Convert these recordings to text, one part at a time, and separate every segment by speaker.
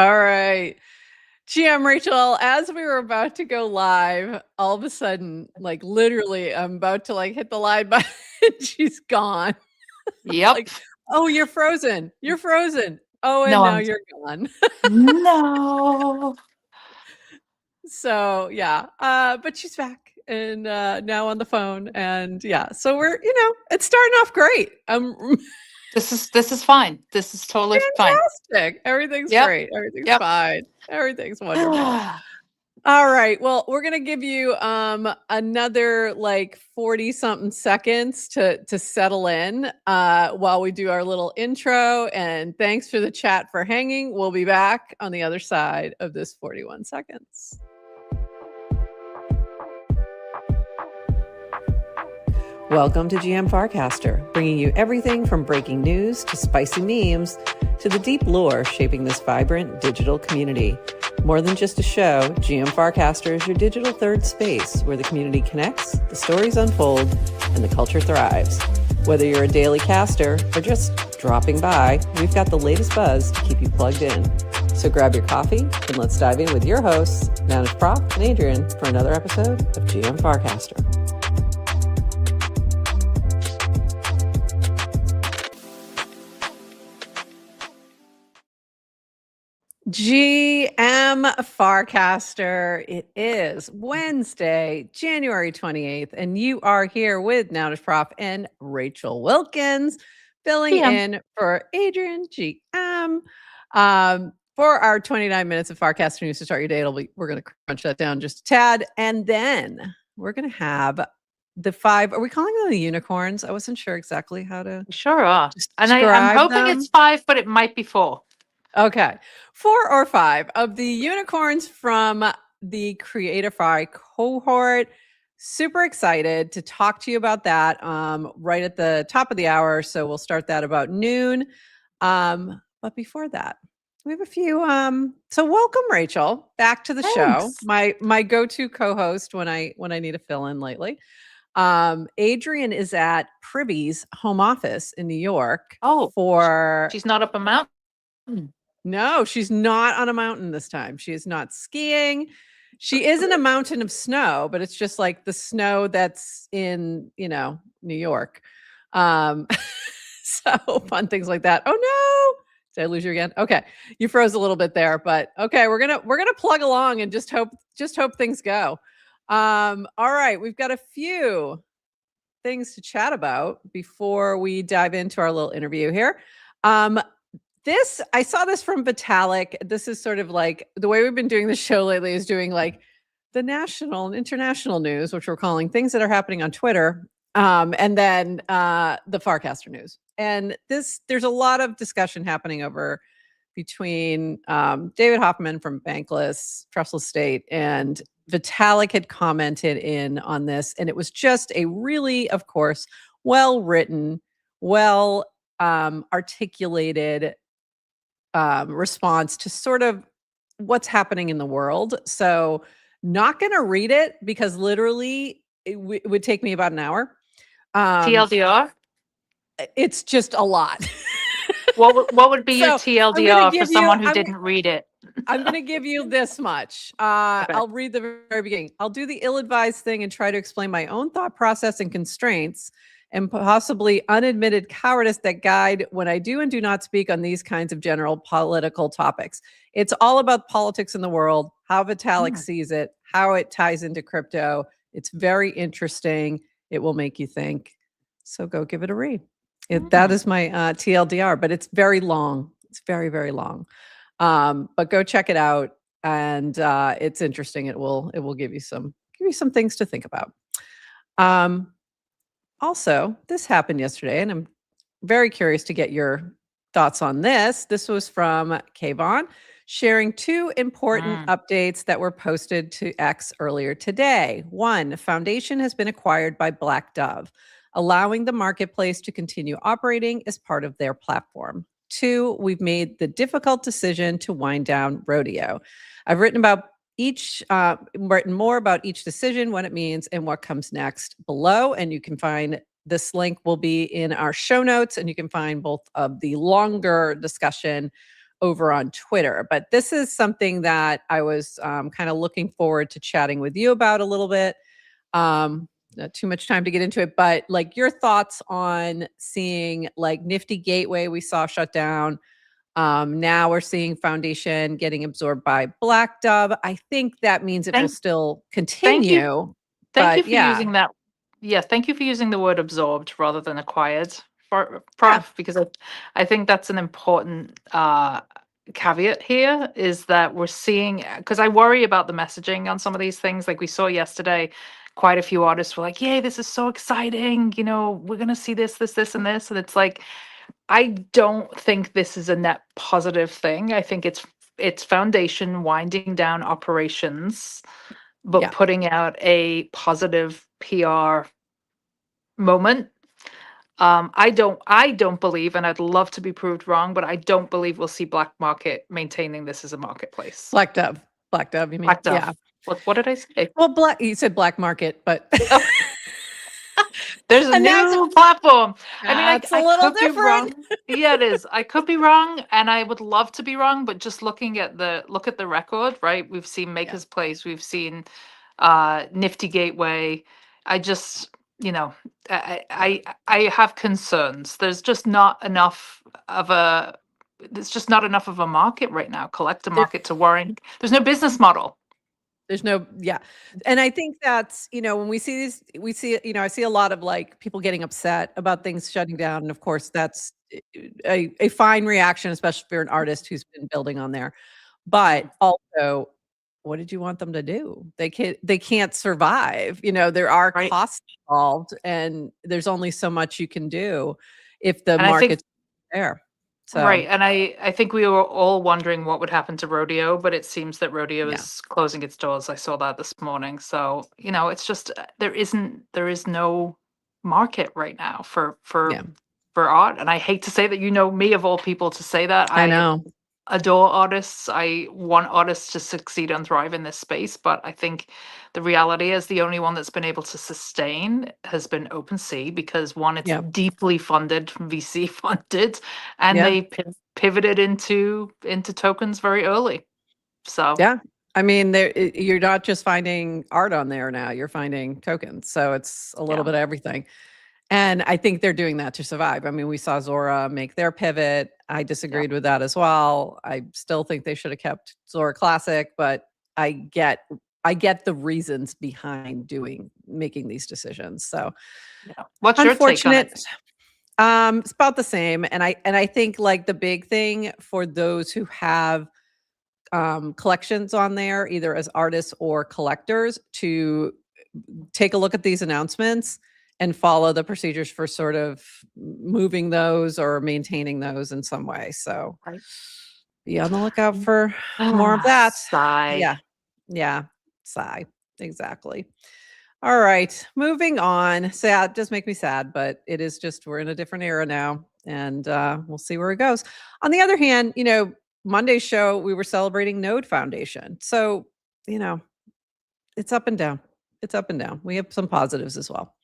Speaker 1: All right. GM Rachel, as we were about to go live, all of a sudden, like literally, I'm about to like hit the live button. She's gone.
Speaker 2: Yep.
Speaker 1: Like, oh, you're frozen. You're frozen. Oh, and
Speaker 2: No,
Speaker 1: now you're gone.
Speaker 2: no.
Speaker 1: So yeah, but she's back and now on the phone, and yeah, so we're it's starting off great.
Speaker 2: This is fine. This is totally fine.
Speaker 1: Fantastic. Everything's
Speaker 2: Yep.
Speaker 1: great. Everything's
Speaker 2: Yep.
Speaker 1: fine. Everything's wonderful. All right. Well, we're going to give you another like 40 something seconds to settle in while we do our little intro, and thanks for the chat for hanging. We'll be back on the other side of this 41 seconds. Welcome to GM Farcaster, bringing you everything from breaking news to spicy memes to the deep lore shaping this vibrant digital community. More than just a show, GM Farcaster is your digital third space where the community connects, the stories unfold, and the culture thrives. Whether you're a daily caster or just dropping by, we've got the latest buzz to keep you plugged in. So grab your coffee and let's dive in with your hosts, NounishProf and Adrian, for another episode of GM Farcaster. GM Farcaster. It is Wednesday, January 28th, and you are here with NounishProf and Rachel Wilkins, filling in for Adrian GM. For our 29 minutes of Farcaster news to start your day, we're going to crunch that down just a tad, and then we're going to have the 5. Are we calling them the unicorns? I wasn't sure exactly how to.
Speaker 2: Sure are. And I'm hoping it's 5, but it might be 4.
Speaker 1: Okay. 4 or 5 of the unicorns from the Creatorfi cohort. Super excited to talk to you about that right at the top of the hour. So we'll start that about noon. But before that, we have a few. So welcome, Rachel, back to the show. My go-to co-host when I need a fill-in lately. Adrian is at Privy's home office in New York.
Speaker 2: She's not up a mountain.
Speaker 1: No, she's not on a mountain this time. She is not skiing. She is in a mountain of snow, but it's just like the snow that's in, New York. So fun things like that. Oh no. Did I lose you again? Okay. You froze a little bit there, but okay, we're going to plug along and just hope things go. All right, we've got a few things to chat about before we dive into our little interview here. I saw this from Vitalik. This is sort of like the way we've been doing the show lately is doing like the national and international news, which we're calling things that are happening on Twitter. And then the Farcaster news. And there's a lot of discussion happening over between David Hoffman from Bankless, Trustless State, and Vitalik had commented in on this. And it was just a really, of course, well-written, articulated response to sort of what's happening in the world. So not going to read it because literally it would take me about an hour.
Speaker 2: TLDR?
Speaker 1: It's just a lot.
Speaker 2: What would be your TLDR for someone who didn't read it?
Speaker 1: I'm going to give you this much. Okay. I'll read the very beginning. I'll do the ill-advised thing and try to explain my own thought process and constraints and possibly unadmitted cowardice that guide when I do and do not speak on these kinds of general political topics. It's all about politics in the world, how Vitalik sees it, how it ties into crypto. It's very interesting. It will make you think. So go give it a read. That is my TLDR, but it's very long. It's very, very long. But go check it out. And it's interesting. It will give you some things to think about. Also, this happened yesterday, and I'm very curious to get your thoughts on this. This was from Kayvon, sharing 2 important updates that were posted to X earlier today. 1, Foundation has been acquired by Black Dove, allowing the marketplace to continue operating as part of their platform. 2, we've made the difficult decision to wind down Rodeo. I've written more about each decision, what it means, and what comes next below. And you can find this link will be in our show notes, and you can find both of the longer discussion over on Twitter. But this is something that I was kind of looking forward to chatting with you about a little bit. Not too much time to get into it, but like your thoughts on seeing like Nifty Gateway we saw shut down. Now we're seeing Foundation getting absorbed by Black Dove. I think that means it will still continue.
Speaker 2: Thank you for using that. Yeah, thank you for using the word absorbed rather than acquired for Prof, because I think that's an important caveat here, is that we're seeing, because I worry about the messaging on some of these things. Like we saw yesterday, quite a few artists were like, yay, this is so exciting. You know, we're going to see this, and this. And it's like, I don't think this is a net positive thing. I think it's Foundation winding down operations, but putting out a positive PR moment. I don't believe, and I'd love to be proved wrong, but I don't believe we'll see Black Market maintaining this as a marketplace.
Speaker 1: Black Dove, you mean?
Speaker 2: Black Dove.
Speaker 1: Yeah.
Speaker 2: What did I say?
Speaker 1: Well, you said Black Market, but
Speaker 2: there's a new platform. I mean,
Speaker 1: it's a little different.
Speaker 2: Be wrong. Yeah, it is. I could be wrong, and I would love to be wrong, but just looking at the record, right? We've seen Maker's Place, we've seen Nifty Gateway. I just, you know, I have concerns. There's just not enough of a market right now, collector market to worry. There's no business model.
Speaker 1: There's no, and I think that's, you know, when we see these, you know, I see a lot of like people getting upset about things shutting down. And of course, that's a fine reaction, especially if you're an artist who's been building on there. But also, what did you want them to do? They can't survive. You know, there are costs involved, and there's only so much you can do if the market's there. So.
Speaker 2: Right, and I think we were all wondering what would happen to Rodeo, but it seems that Rodeo is closing its doors. I saw that this morning. So, you know, it's just there is no market right now for art. And I hate to say that, you know, me of all people to say that.
Speaker 1: I know.
Speaker 2: Adore artists. I want artists to succeed and thrive in this space, but I think the reality is the only one that's been able to sustain has been OpenSea, because one, it's deeply funded, VC funded, and they pivoted into tokens very early. So
Speaker 1: I mean, you're not just finding art on there now, you're finding tokens. So it's a little bit of everything. And I think they're doing that to survive. I mean, we saw Zora make their pivot. I disagreed with that as well. I still think they should have kept Zora Classic, but I get the reasons behind making these decisions. So
Speaker 2: what's your take on it?
Speaker 1: It's about the same. And I think like the big thing for those who have collections on there, either as artists or collectors, to take a look at these announcements and follow the procedures for sort of moving those or maintaining those in some way. So be on the lookout for more of that.
Speaker 2: Sigh.
Speaker 1: Yeah. Sigh. Exactly. All right. Moving on. Sad. Does make me sad, but it is just, we're in a different era now, and we'll see where it goes. On the other hand, you know, Monday's show, we were celebrating Node Foundation. So, you know, it's up and down. It's up and down. We have some positives as well.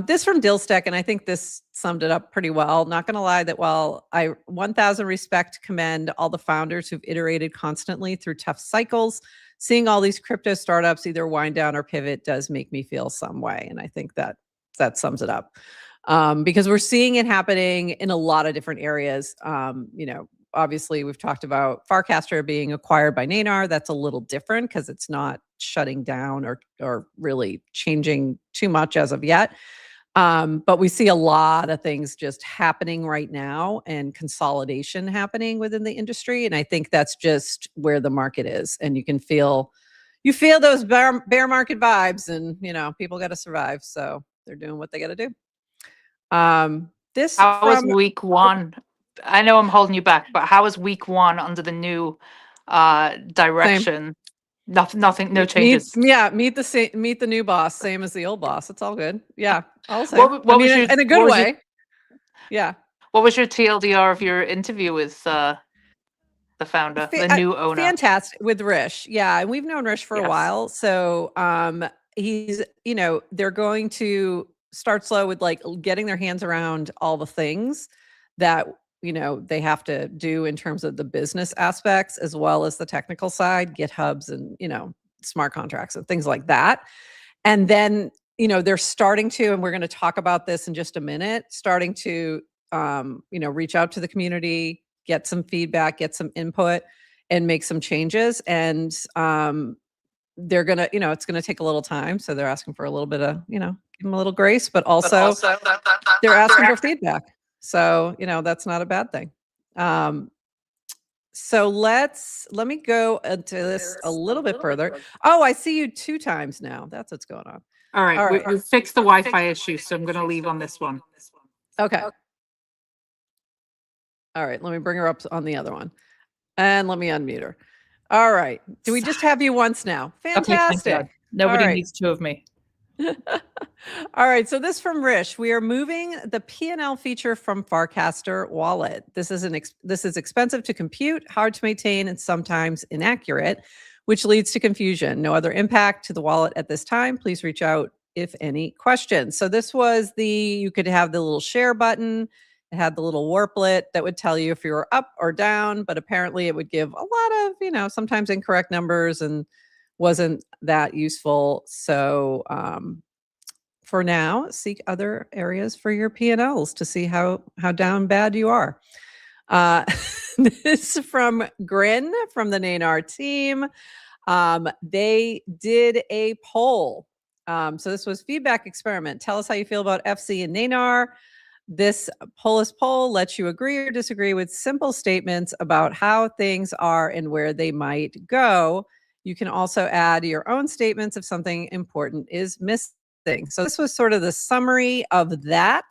Speaker 1: This from Dillstack, and I think this summed it up pretty well. Not going to lie that while I 1000 respect, commend all the founders who've iterated constantly through tough cycles, seeing all these crypto startups either wind down or pivot does make me feel some way. And I think that sums it up, because we're seeing it happening in a lot of different areas. You know, obviously we've talked about Farcaster being acquired by Nanar. That's a little different because it's not shutting down or really changing too much as of yet. But we see a lot of things just happening right now, and consolidation happening within the industry. And I think that's just where the market is. And you feel those bear market vibes, and, you know, people got to survive. So they're doing what they got to do.
Speaker 2: How was week one? I know I'm holding you back, but how was week one under the new direction?
Speaker 1: Same.
Speaker 2: Nothing, no changes.
Speaker 1: Meet the new boss, same as the old boss. It's all good. Yeah, I'll say.
Speaker 2: What was your,
Speaker 1: in a good way.
Speaker 2: What was your TLDR of your interview with the founder, the new owner?
Speaker 1: Fantastic, with Rish. Yeah, and we've known Rish for a while. So he's, you know, they're going to start slow with like getting their hands around all the things that they have to do in terms of the business aspects as well as the technical side, GitHubs and, smart contracts and things like that. And then, they're starting to, and we're going to talk about this in just a minute, starting to, reach out to the community, get some feedback, get some input, and make some changes. And they're going to, it's going to take a little time. So they're asking for a little bit of, give them a little grace, but also they're asking for feedback. So, that's not a bad thing. So let me go into this a little bit further. Oh, I see you 2 times now. That's what's going on.
Speaker 2: All right. We fixed the Wi-Fi issue, so I'm going to leave on this one.
Speaker 1: Okay. All right. Let me bring her up on the other one. And let me unmute her. All right. Do we just have you once now? Fantastic.
Speaker 2: Okay, nobody needs 2 of me.
Speaker 1: All right. So this from Rish. We are moving the P&L feature from Farcaster Wallet. This is expensive to compute, hard to maintain, and sometimes inaccurate, which leads to confusion. No other impact to the wallet at this time. Please reach out if any questions. So this was you could have the little share button. It had the little warplet that would tell you if you were up or down, but apparently it would give a lot of, sometimes incorrect numbers and wasn't that useful. So for now, seek other areas for your P&Ls to see how down bad you are. This is from Grin from the Nanar team. They did a poll. So this was feedback experiment. Tell us how you feel about FC and Nanar. This poll lets you agree or disagree with simple statements about how things are and where they might go. You can also add your own statements if something important is missing. So this was sort of the summary of that.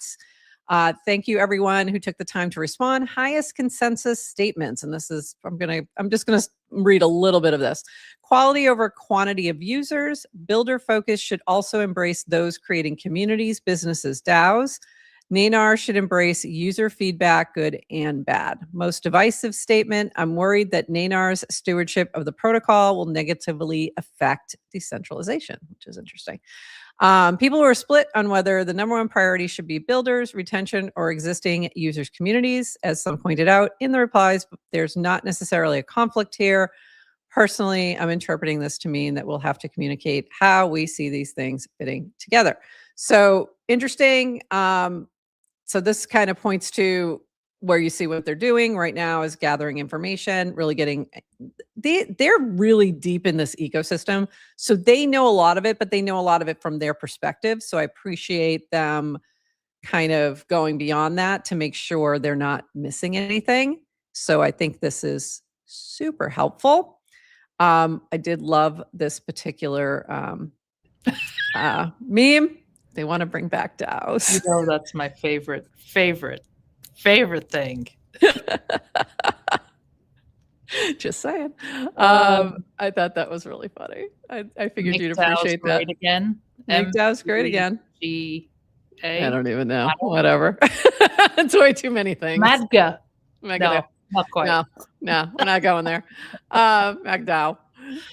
Speaker 1: Thank you everyone who took the time to respond. Highest consensus statements. And this is, I'm just going to read a little bit of this. Quality over quantity of users. Builder focus should also embrace those creating communities, businesses, DAOs. Nanar should embrace user feedback, good and bad. Most divisive statement. I'm worried that Nanar's stewardship of the protocol will negatively affect decentralization, which is interesting. People were split on whether the number one priority should be builders, retention, or existing users' communities. As some pointed out in the replies, there's not necessarily a conflict here. Personally, I'm interpreting this to mean that we'll have to communicate how we see these things fitting together. So interesting. So this kind of points to where you see what they're doing right now is gathering information, really getting, they're really deep in this ecosystem. So they know a lot of it, but they know a lot of it from their perspective. So I appreciate them kind of going beyond that to make sure they're not missing anything. So I think this is super helpful. I did love this particular meme. They want to bring back DAOs.
Speaker 2: That's my favorite thing.
Speaker 1: Just saying. I thought that was really funny. I figured you'd appreciate that.
Speaker 2: Great again.
Speaker 1: Make DAOs great again.
Speaker 2: I
Speaker 1: don't even know. Whatever. It's way too many things.
Speaker 2: Magda.
Speaker 1: No,
Speaker 2: not quite.
Speaker 1: No, we're not going there. MagDAO.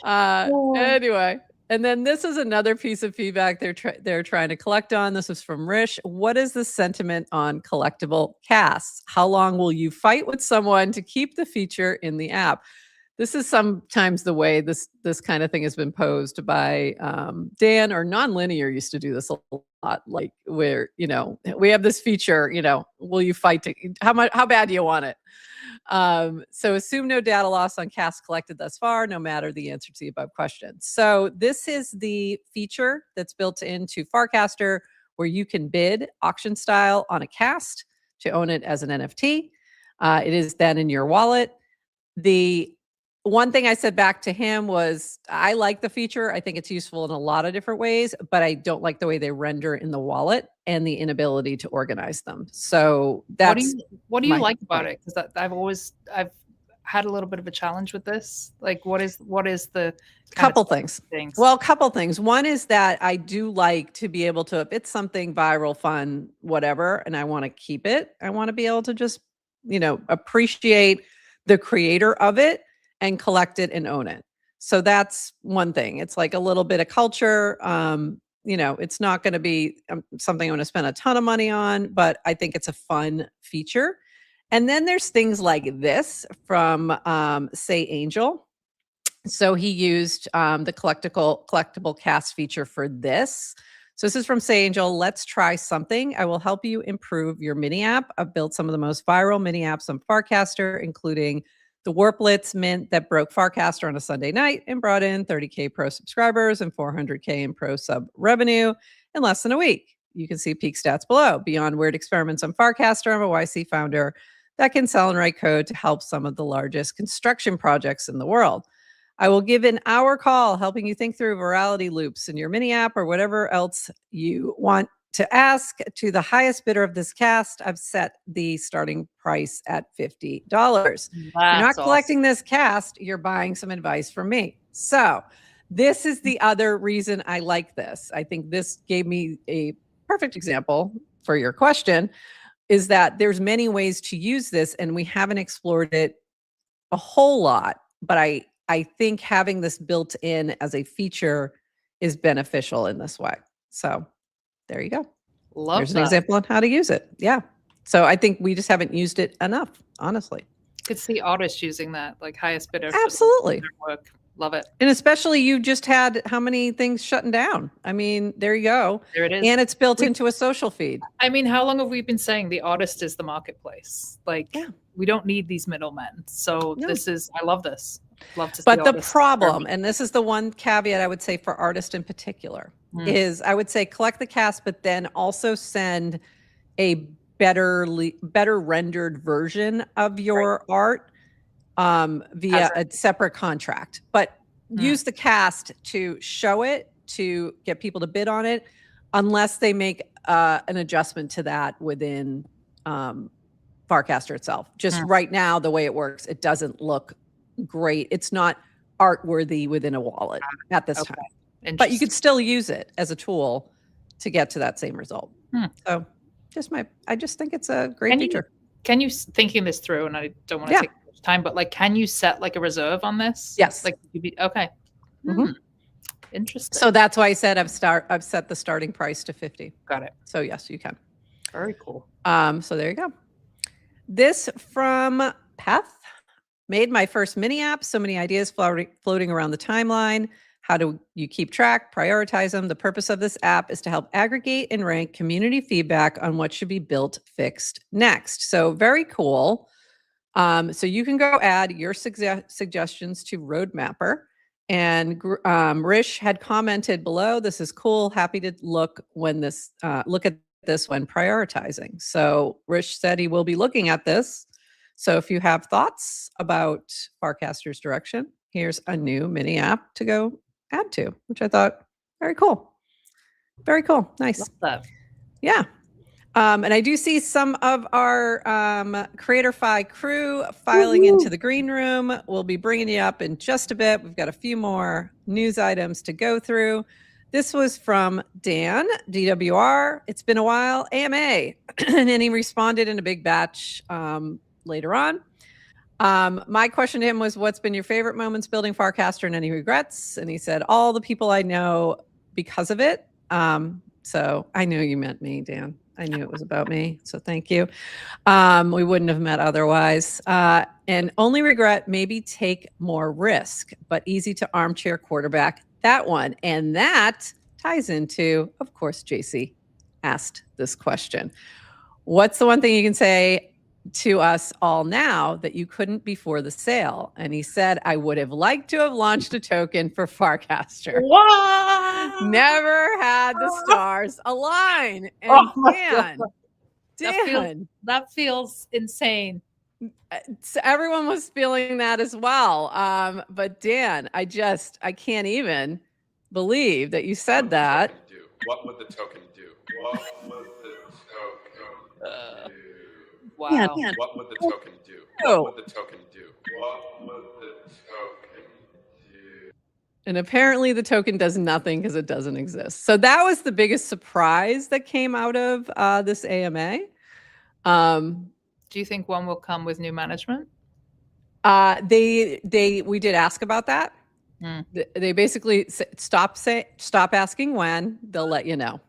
Speaker 1: Anyway. And then this is another piece of feedback they're trying to collect on. This is from Rish. What is the sentiment on collectible casts? How long will you fight with someone to keep the feature in the app? This is sometimes the way this kind of thing has been posed by Dan, or Nonlinear used to do this a lot, like where, we have this feature, will you fight to, how bad do you want it? So assume no data loss on casts collected thus far, no matter the answer to the above question. So this is the feature that's built into Farcaster where you can bid auction style on a cast to own it as an NFT. It is then in your wallet. The one thing I said back to him was, I like the feature. I think it's useful in a lot of different ways, but I don't like the way they render in the wallet and the inability to organize them. So that's
Speaker 2: what do you like about it? Because I've had a little bit of a challenge with this. Like, what is the
Speaker 1: couple things? Well, couple things. One is that I do like to be able to, if it's something viral, fun, whatever, and I want to keep it, I want to be able to just, appreciate the creator of it and collect it and own it. So that's one thing. It's like a little bit of culture. It's not going to be something I'm going to spend a ton of money on, but I think it's a fun feature. And then there's things like this from Say Angel. So he used the collectible cast feature for this. So this is from Say Angel. Let's try something. I will help you improve your mini app. I've built some of the most viral mini apps on Farcaster, including the Warplets mint that broke Farcaster on a Sunday night and brought in 30K pro subscribers and 400K in pro sub revenue in less than a week. You can see peak stats below. Beyond weird experiments on Farcaster, I'm a YC founder that can sell and write code to help some of the largest construction projects in the world. I will give an hour call helping you think through virality loops in your mini app or whatever else you want to ask. To the highest bidder of this cast, I've set the starting price at $50. You're not collecting this cast, you're buying some advice from me. So this is the other reason I like this. I think this gave me a perfect example for your question, is that there's many ways to use this and we haven't explored it a whole lot, but I think having this built in as a feature is beneficial in this way. So there you go. There's an example on how to use it. Yeah. So I think we just haven't used it enough, honestly.
Speaker 3: Could see artists using that, like highest bidder.
Speaker 1: Absolutely.
Speaker 3: Work. Love it.
Speaker 1: And especially you just had how many things shutting down? I mean, there you go.
Speaker 3: There it is.
Speaker 1: And it's built into a social feed.
Speaker 3: I mean, how long have we been saying the artist is the marketplace? Like, we don't need these middlemen. So this is, I love this. Love to see.
Speaker 1: But the problem, and this is the one caveat I would say for artists in particular, is I would say collect the cast, but then also send a better rendered version of your art via a separate contract. But use the cast to show it, to get people to bid on it, unless they make an adjustment to that within Farcaster itself. Just right now, the way it works, it doesn't look great. It's not art worthy within a wallet at this time, but you could still use it as a tool to get to that same result. So I just think it's a great feature.
Speaker 3: Can you, thinking this through, and I don't want to take much time, but like, can you set like a reserve on this?
Speaker 1: Yes.
Speaker 3: Like, okay. Interesting.
Speaker 1: So that's why I said I've set the starting price to 50.
Speaker 3: Got it.
Speaker 1: So yes, you can.
Speaker 3: Very cool.
Speaker 1: So there you go. This from Peth. Made my first mini app. So many ideas floating around the timeline. How do you keep track, prioritize them? The purpose of this app is to help aggregate and rank community feedback on what should be built, fixed next. So very cool. So you can go add your suggestions to Roadmapper. And Rish had commented below, this is cool. Happy to look at this when prioritizing. So Rish said he will be looking at this. So if you have thoughts about Farcaster's direction, here's a new mini app to go add to, which I thought very cool. Very cool. Nice.
Speaker 3: Love that.
Speaker 1: Yeah. And I do see some of our Creatorfi crew filing into the green room. We'll be bringing you up in just a bit. We've got a few more news items to go through. This was from Dan, DWR. It's been a while, AMA. And then he responded in a big batch later on. My question to him was, what's been your favorite moments building Farcaster and any regrets? And he said, all the people I know because of it. So I knew you meant me, Dan. I knew it was about me. So thank you. We wouldn't have met otherwise. And only regret, maybe take more risk, but easy to armchair quarterback that one. And that ties into, of course, JC asked this question. What's the one thing you can say to us all now that you couldn't before the sale? And he said, I would have liked to have launched a token for Farcaster.
Speaker 3: What?
Speaker 1: Never had the stars align. And Dan,
Speaker 3: that feels insane.
Speaker 1: So everyone was feeling that as well. But Dan, I can't even believe that you said that.
Speaker 4: What would the token do? What would the token do?
Speaker 3: Wow.
Speaker 1: Man.
Speaker 4: What would the token do? What would the token do? What would the token do?
Speaker 1: And apparently the token does nothing because it doesn't exist. So that was the biggest surprise that came out of this AMA.
Speaker 3: Do you think one will come with new management?
Speaker 1: We did ask about that. They basically stop asking when, they'll let you know.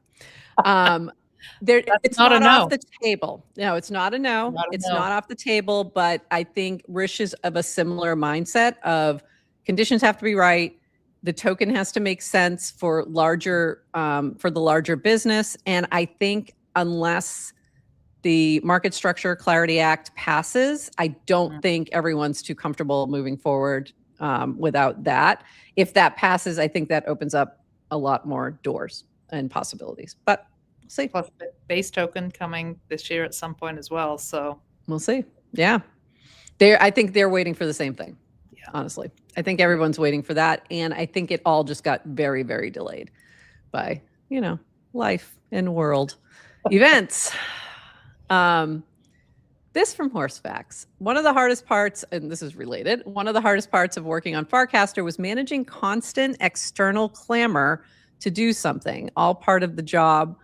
Speaker 1: It's
Speaker 3: not
Speaker 1: not
Speaker 3: a no.
Speaker 1: off the table. No, it's not a no. It's not off the table, but I think Rish is of a similar mindset of conditions have to be right. The token has to make sense for the larger business. And I think unless the Market Structure Clarity Act passes, I don't think everyone's too comfortable moving forward without that. If that passes, I think that opens up a lot more doors and possibilities. But we'll see.
Speaker 3: Plus the base token coming this year at some point as well. So
Speaker 1: we'll see. Yeah. I think they're waiting for the same thing. Yeah. Honestly, I think everyone's waiting for that. And I think it all just got very, very delayed by, life and world events. This from Horsefacts. One of the hardest parts, and this is related, one of the hardest parts of working on Farcaster was managing constant external clamor to do something, all part of the job,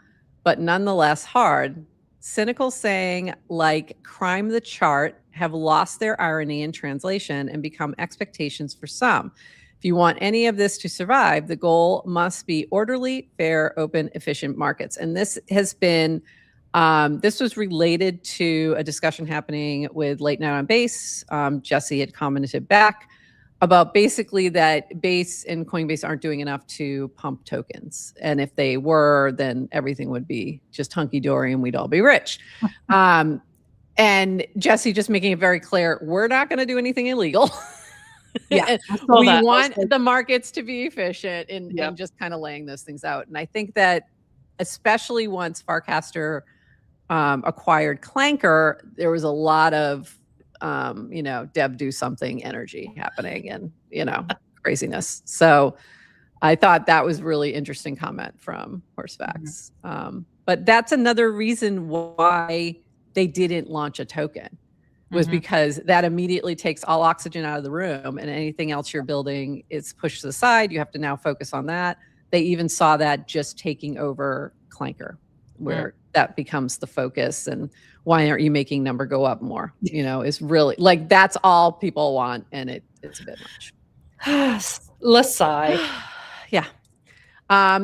Speaker 1: but nonetheless hard. Cynical saying like crime the chart have lost their irony in translation and become expectations for some. If you want any of this to survive, the goal must be orderly, fair, open, efficient markets. And this has been, this was related to a discussion happening with Late Night on Base. Jesse had commented back about basically that Base and Coinbase aren't doing enough to pump tokens. And if they were, then everything would be just hunky-dory and we'd all be rich. And Jesse just making it very clear, we're not going to do anything illegal.
Speaker 3: Yeah,
Speaker 1: we want the markets to be efficient and just kind of laying those things out. And I think that especially once Farcaster acquired Clanker, there was a lot of Deb do something energy happening and, craziness. So I thought that was really interesting comment from Horsefacts. But that's another reason why they didn't launch a token was because that immediately takes all oxygen out of the room and anything else you're building is pushed to the side. You have to now focus on that. They even saw that just taking over Clanker, where that becomes the focus. And why aren't you making number go up more? Is really like, that's all people want. And it's a bit much.
Speaker 3: Let's sigh.
Speaker 1: Yeah.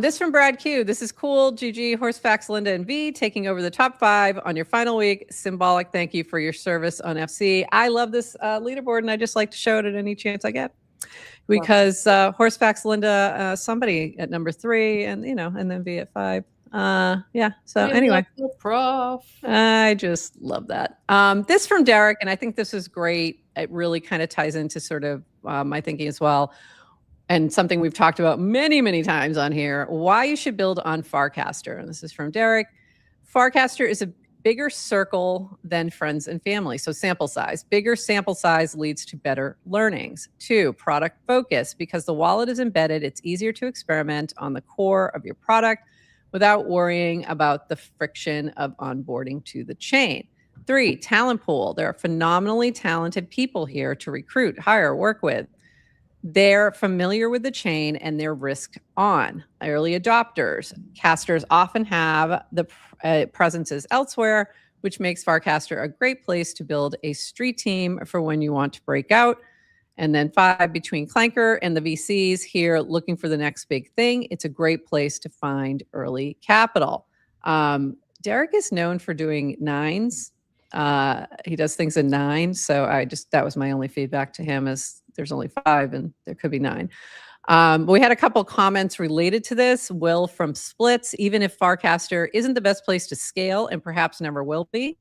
Speaker 1: This from Brad Q. This is cool. GG, Horsefacts, Linda, and V taking over the top 5 on your final week. Symbolic thank you for your service on FC. I love this leaderboard, and I just like to show it at any chance I get because Horsefacts, Linda, somebody at number 3, and and then V at 5. Yeah. So anyway,
Speaker 3: Prof.
Speaker 1: I just love that. This from Derek, and I think this is great. It really kind of ties into sort of my thinking as well. And something we've talked about many, many times on here, why you should build on Farcaster. And this is from Derek. Farcaster is a bigger circle than friends and family. So sample size. Bigger sample size leads to better learnings. 2, product focus. Because the wallet is embedded, it's easier to experiment on the core of your product without worrying about the friction of onboarding to the chain. 3, talent pool. There are phenomenally talented people here to recruit, hire, work with. They're familiar with the chain and they're risk on. Early adopters. Casters often have the presences elsewhere, which makes Farcaster a great place to build a street team for when you want to break out. And then 5, between Clanker and the VCs here looking for the next big thing, it's a great place to find early capital. Derek is known for doing 9s. He does things in 9. So that was my only feedback to him is there's only 5 and there could be 9. But we had a couple comments related to this. Will from Splits, even if Farcaster isn't the best place to scale and perhaps never will be,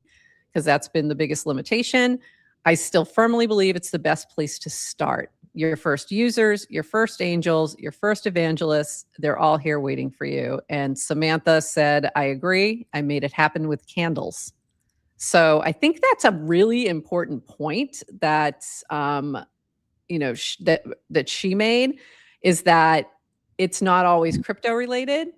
Speaker 1: because that's been the biggest limitation, I still firmly believe it's the best place to start. Your first users, your first angels, your first evangelists, they're all here waiting for you. And Samantha said, I agree. I made it happen with candles. So I think that's a really important point that that she made, is that it's not always crypto related.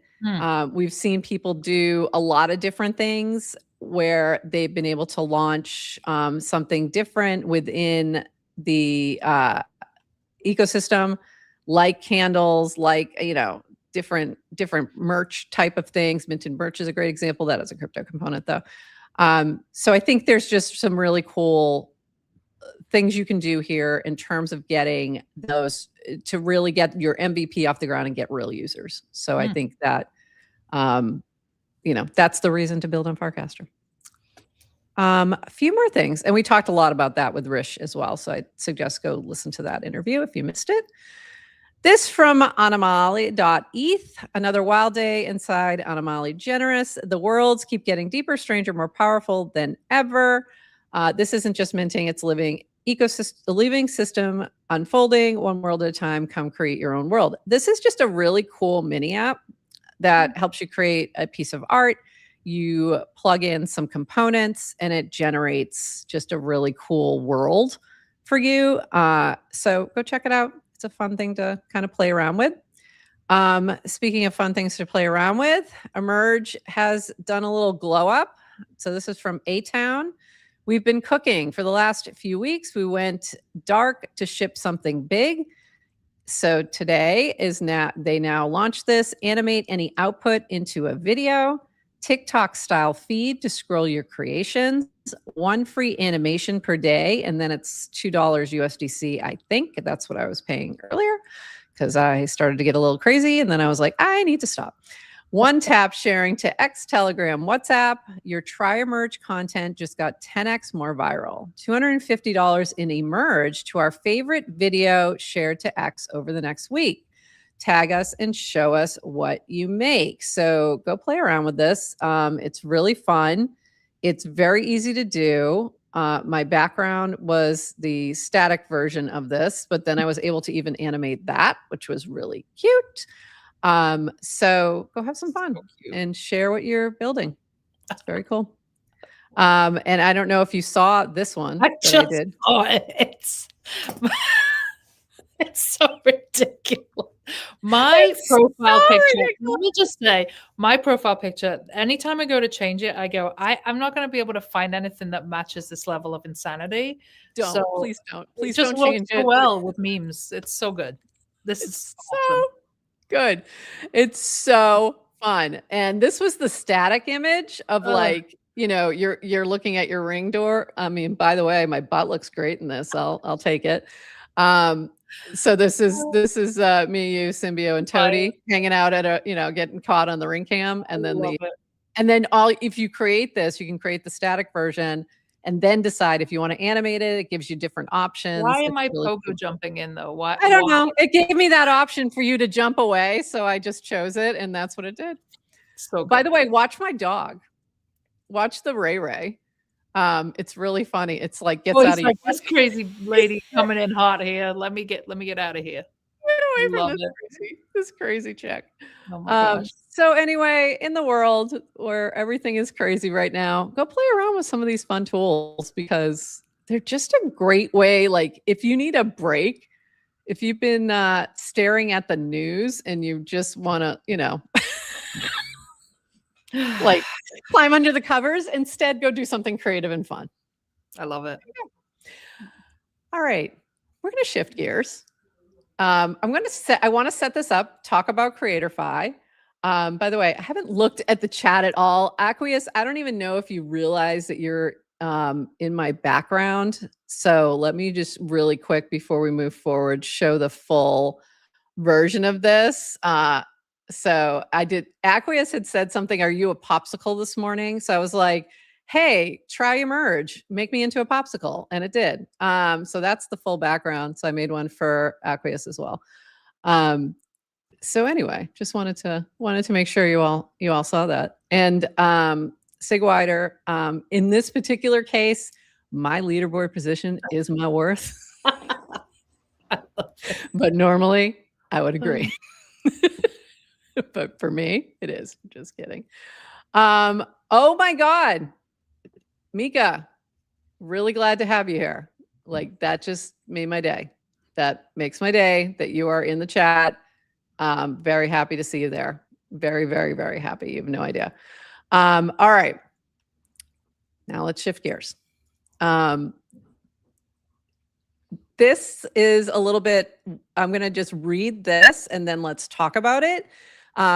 Speaker 1: We've seen people do a lot of different things where they've been able to launch something different within the ecosystem, like candles, like different merch type of things. Minted merch is a great example. That is a crypto component though. So I think there's just some really cool things you can do here in terms of getting those to really get your MVP off the ground and get real users. So I think that that's the reason to build on Farcaster. A few more things. And we talked a lot about that with Rish as well. So I suggest go listen to that interview if you missed it. This from Anomaly.eth, another wild day inside Anomaly Generous. The worlds keep getting deeper, stranger, more powerful than ever. This isn't just minting, it's living system unfolding one world at a time. Come create your own world. This is just a really cool mini app that helps you create a piece of art. You plug in some components and it generates just a really cool world for you. So go check it out. It's a fun thing to kind of play around with. Speaking of fun things to play around with, Emerge has done a little glow up. So this is from A-Town. We've been cooking for the last few weeks. We went dark to ship something big. So today they now launched this. Animate any output into a video. TikTok style feed to scroll your creations, 1 free animation per day, and then it's $2 USDC, I think. That's what I was paying earlier because I started to get a little crazy, and then I was like, I need to stop. 1 tap sharing to X, Telegram, WhatsApp. Your Try Emerge content just got 10x more viral. $250 in Emerge to our favorite video shared to X over the next week. Tag us and show us what you make. So go play around with this. It's really fun. It's very easy to do. My background was the static version of this, but then I was able to even animate that, which was really cute. So go have some fun and share what you're building. That's very cool. And I don't know if you saw this one.
Speaker 3: I did. Oh, it's so ridiculous. My profile picture, let me just say, my profile picture, anytime I go to change it, I go, I'm not going to be able to find anything that matches this level of insanity.
Speaker 1: Please don't. Please
Speaker 3: don't change it. Well with memes. It's so good. This is awesome.
Speaker 1: Good. It's so fun. And this was the static image of you're looking at your ring door. I mean, by the way, my butt looks great in this. I'll take it. So this is me, you, Symbio, and Toady hanging out at getting caught on the ring cam, and then if you create this, you can create the static version and then decide if you want to animate it. It gives you different options.
Speaker 3: Why am I pogo jumping in though? Why?
Speaker 1: I don't know. It gave me that option for you to jump away, so I just chose it, and that's what it did.
Speaker 3: So good.
Speaker 1: By the way, watch my dog. Watch the Ray. It's really funny. It's like gets out of
Speaker 3: like, this crazy lady coming in hot here. Let me get out of here.
Speaker 1: Get away from this crazy chick.
Speaker 3: Oh my gosh.
Speaker 1: So anyway, in the world where everything is crazy right now, go play around with some of these fun tools because they're just a great way. Like if you need a break, if you've been staring at the news and you just want to, like climb under the covers, instead go do something creative and fun.
Speaker 3: I love it.
Speaker 1: All right, we're going to shift gears. I want to set this up, talk about Creatorfi. By the way, I haven't looked at the chat at all. Aqueous, I don't even know if you realize that you're in my background. So let me just really quick before we move forward, show the full version of this. So I did. Aqueous had said something. Are you a popsicle this morning? So I was like, hey, try Emerge, make me into a popsicle. And it did. So that's the full background. So I made one for Aqueous as well. So anyway, just wanted to make sure you all saw that. And Sigwider, in this particular case, my leaderboard position is my worth. But normally I would agree. But for me, it is. Just kidding. Oh my God. Mika, really glad to have you here. Like that just made my day. That makes my day that you are in the chat. Very happy to see you there. Very, very, very happy. You have no idea. All right. Now let's shift gears. This is a little bit, I'm going to just read this and then let's talk about it.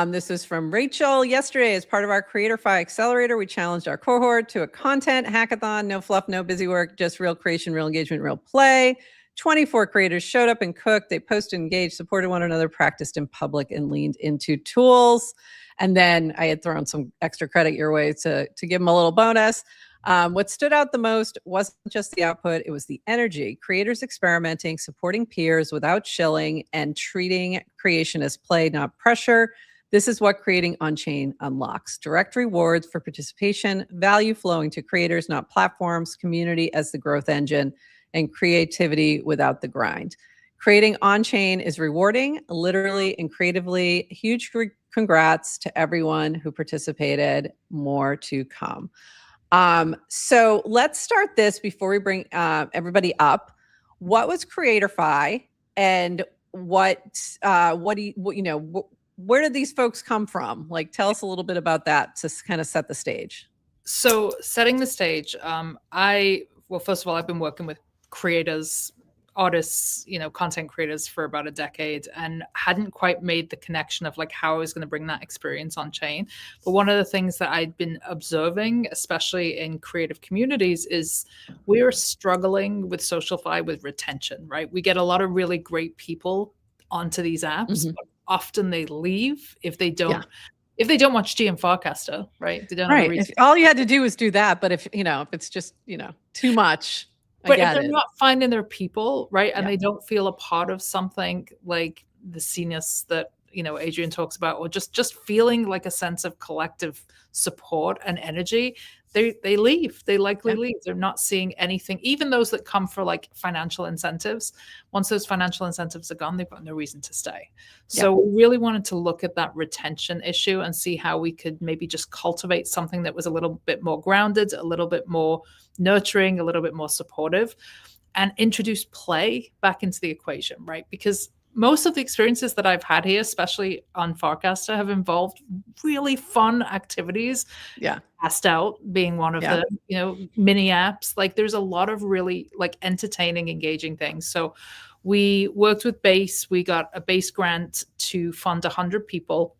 Speaker 1: This is from Rachel. Yesterday, as part of our Creatorfi Accelerator, we challenged our cohort to a content hackathon. No fluff, no busy work, just real creation, real engagement, real play. 24 creators showed up and cooked. They posted, engaged, supported one another, practiced in public, and leaned into tools. And then I had thrown some extra credit your way to give them a little bonus. What stood out the most wasn't just the output, it was the energy. Creators experimenting, supporting peers without shilling, and treating creation as play, not pressure. This is what creating on-chain unlocks. Direct rewards for participation, value flowing to creators, not platforms, community as the growth engine, and creativity without the grind. Creating on-chain is rewarding, literally and creatively. Huge congrats to everyone who participated. More to come. So let's start this before we bring everybody up. What was Creatorfi, and where did these folks come from? Like, tell us a little bit about that to kind of set the stage.
Speaker 3: So setting the stage, well, first of all, I've been working with creators, artists, content creators for about a decade, and hadn't quite made the connection of like how I was going to bring that experience on chain. But one of the things that I'd been observing, especially in creative communities, is we're struggling with SocialFi with retention, right? We get a lot of really great people onto these apps, but often they leave if they don't watch G and Farcaster, right? They don't have a reason.
Speaker 1: All you had to do was do that, but if it's just too much.
Speaker 3: But if they're not finding their people, right, and they don't feel a part of something like the sceness that Adrian talks about, or just feeling like a sense of collective support and energy, they leave. They likely leave. They're not seeing anything. Even those that come for like financial incentives, once those financial incentives are gone, they've got no reason to stay. So we really wanted to look at that retention issue and see how we could maybe just cultivate something that was a little bit more grounded, a little bit more nurturing, a little bit more supportive, and introduce play back into the equation, right? Because most of the experiences that I've had here, especially on Farcaster, have involved really fun activities.
Speaker 1: Yeah.
Speaker 3: Passed Out being one of the, mini apps. Like there's a lot of really like entertaining, engaging things. So we worked with Base. We got a Base grant to fund 100 people.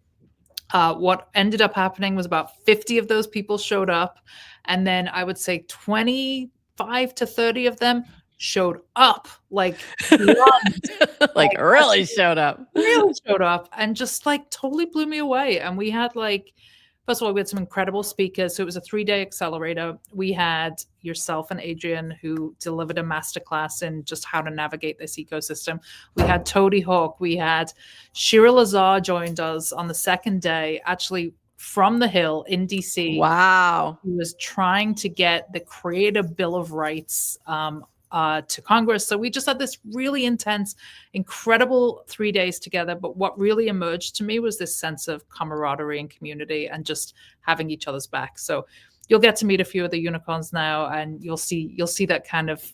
Speaker 3: What ended up happening was about 50 of those people showed up. And then I would say 25 to 30 of them showed up, like
Speaker 1: really showed up.
Speaker 3: Really showed up and just like totally blew me away. And we had first of all, we had some incredible speakers. So it was a 3-day accelerator. We had yourself and Adrian, who delivered a masterclass in just how to navigate this ecosystem. We had Toady Hawk. We had Shira Lazar joined us on the second day, actually from the Hill in DC.
Speaker 1: Wow.
Speaker 3: Who was trying to get the Creator Bill of Rights to Congress. So we just had this really intense, incredible 3 days together. But what really emerged to me was this sense of camaraderie and community and just having each other's back. So you'll get to meet a few of the unicorns now, and you'll see that kind of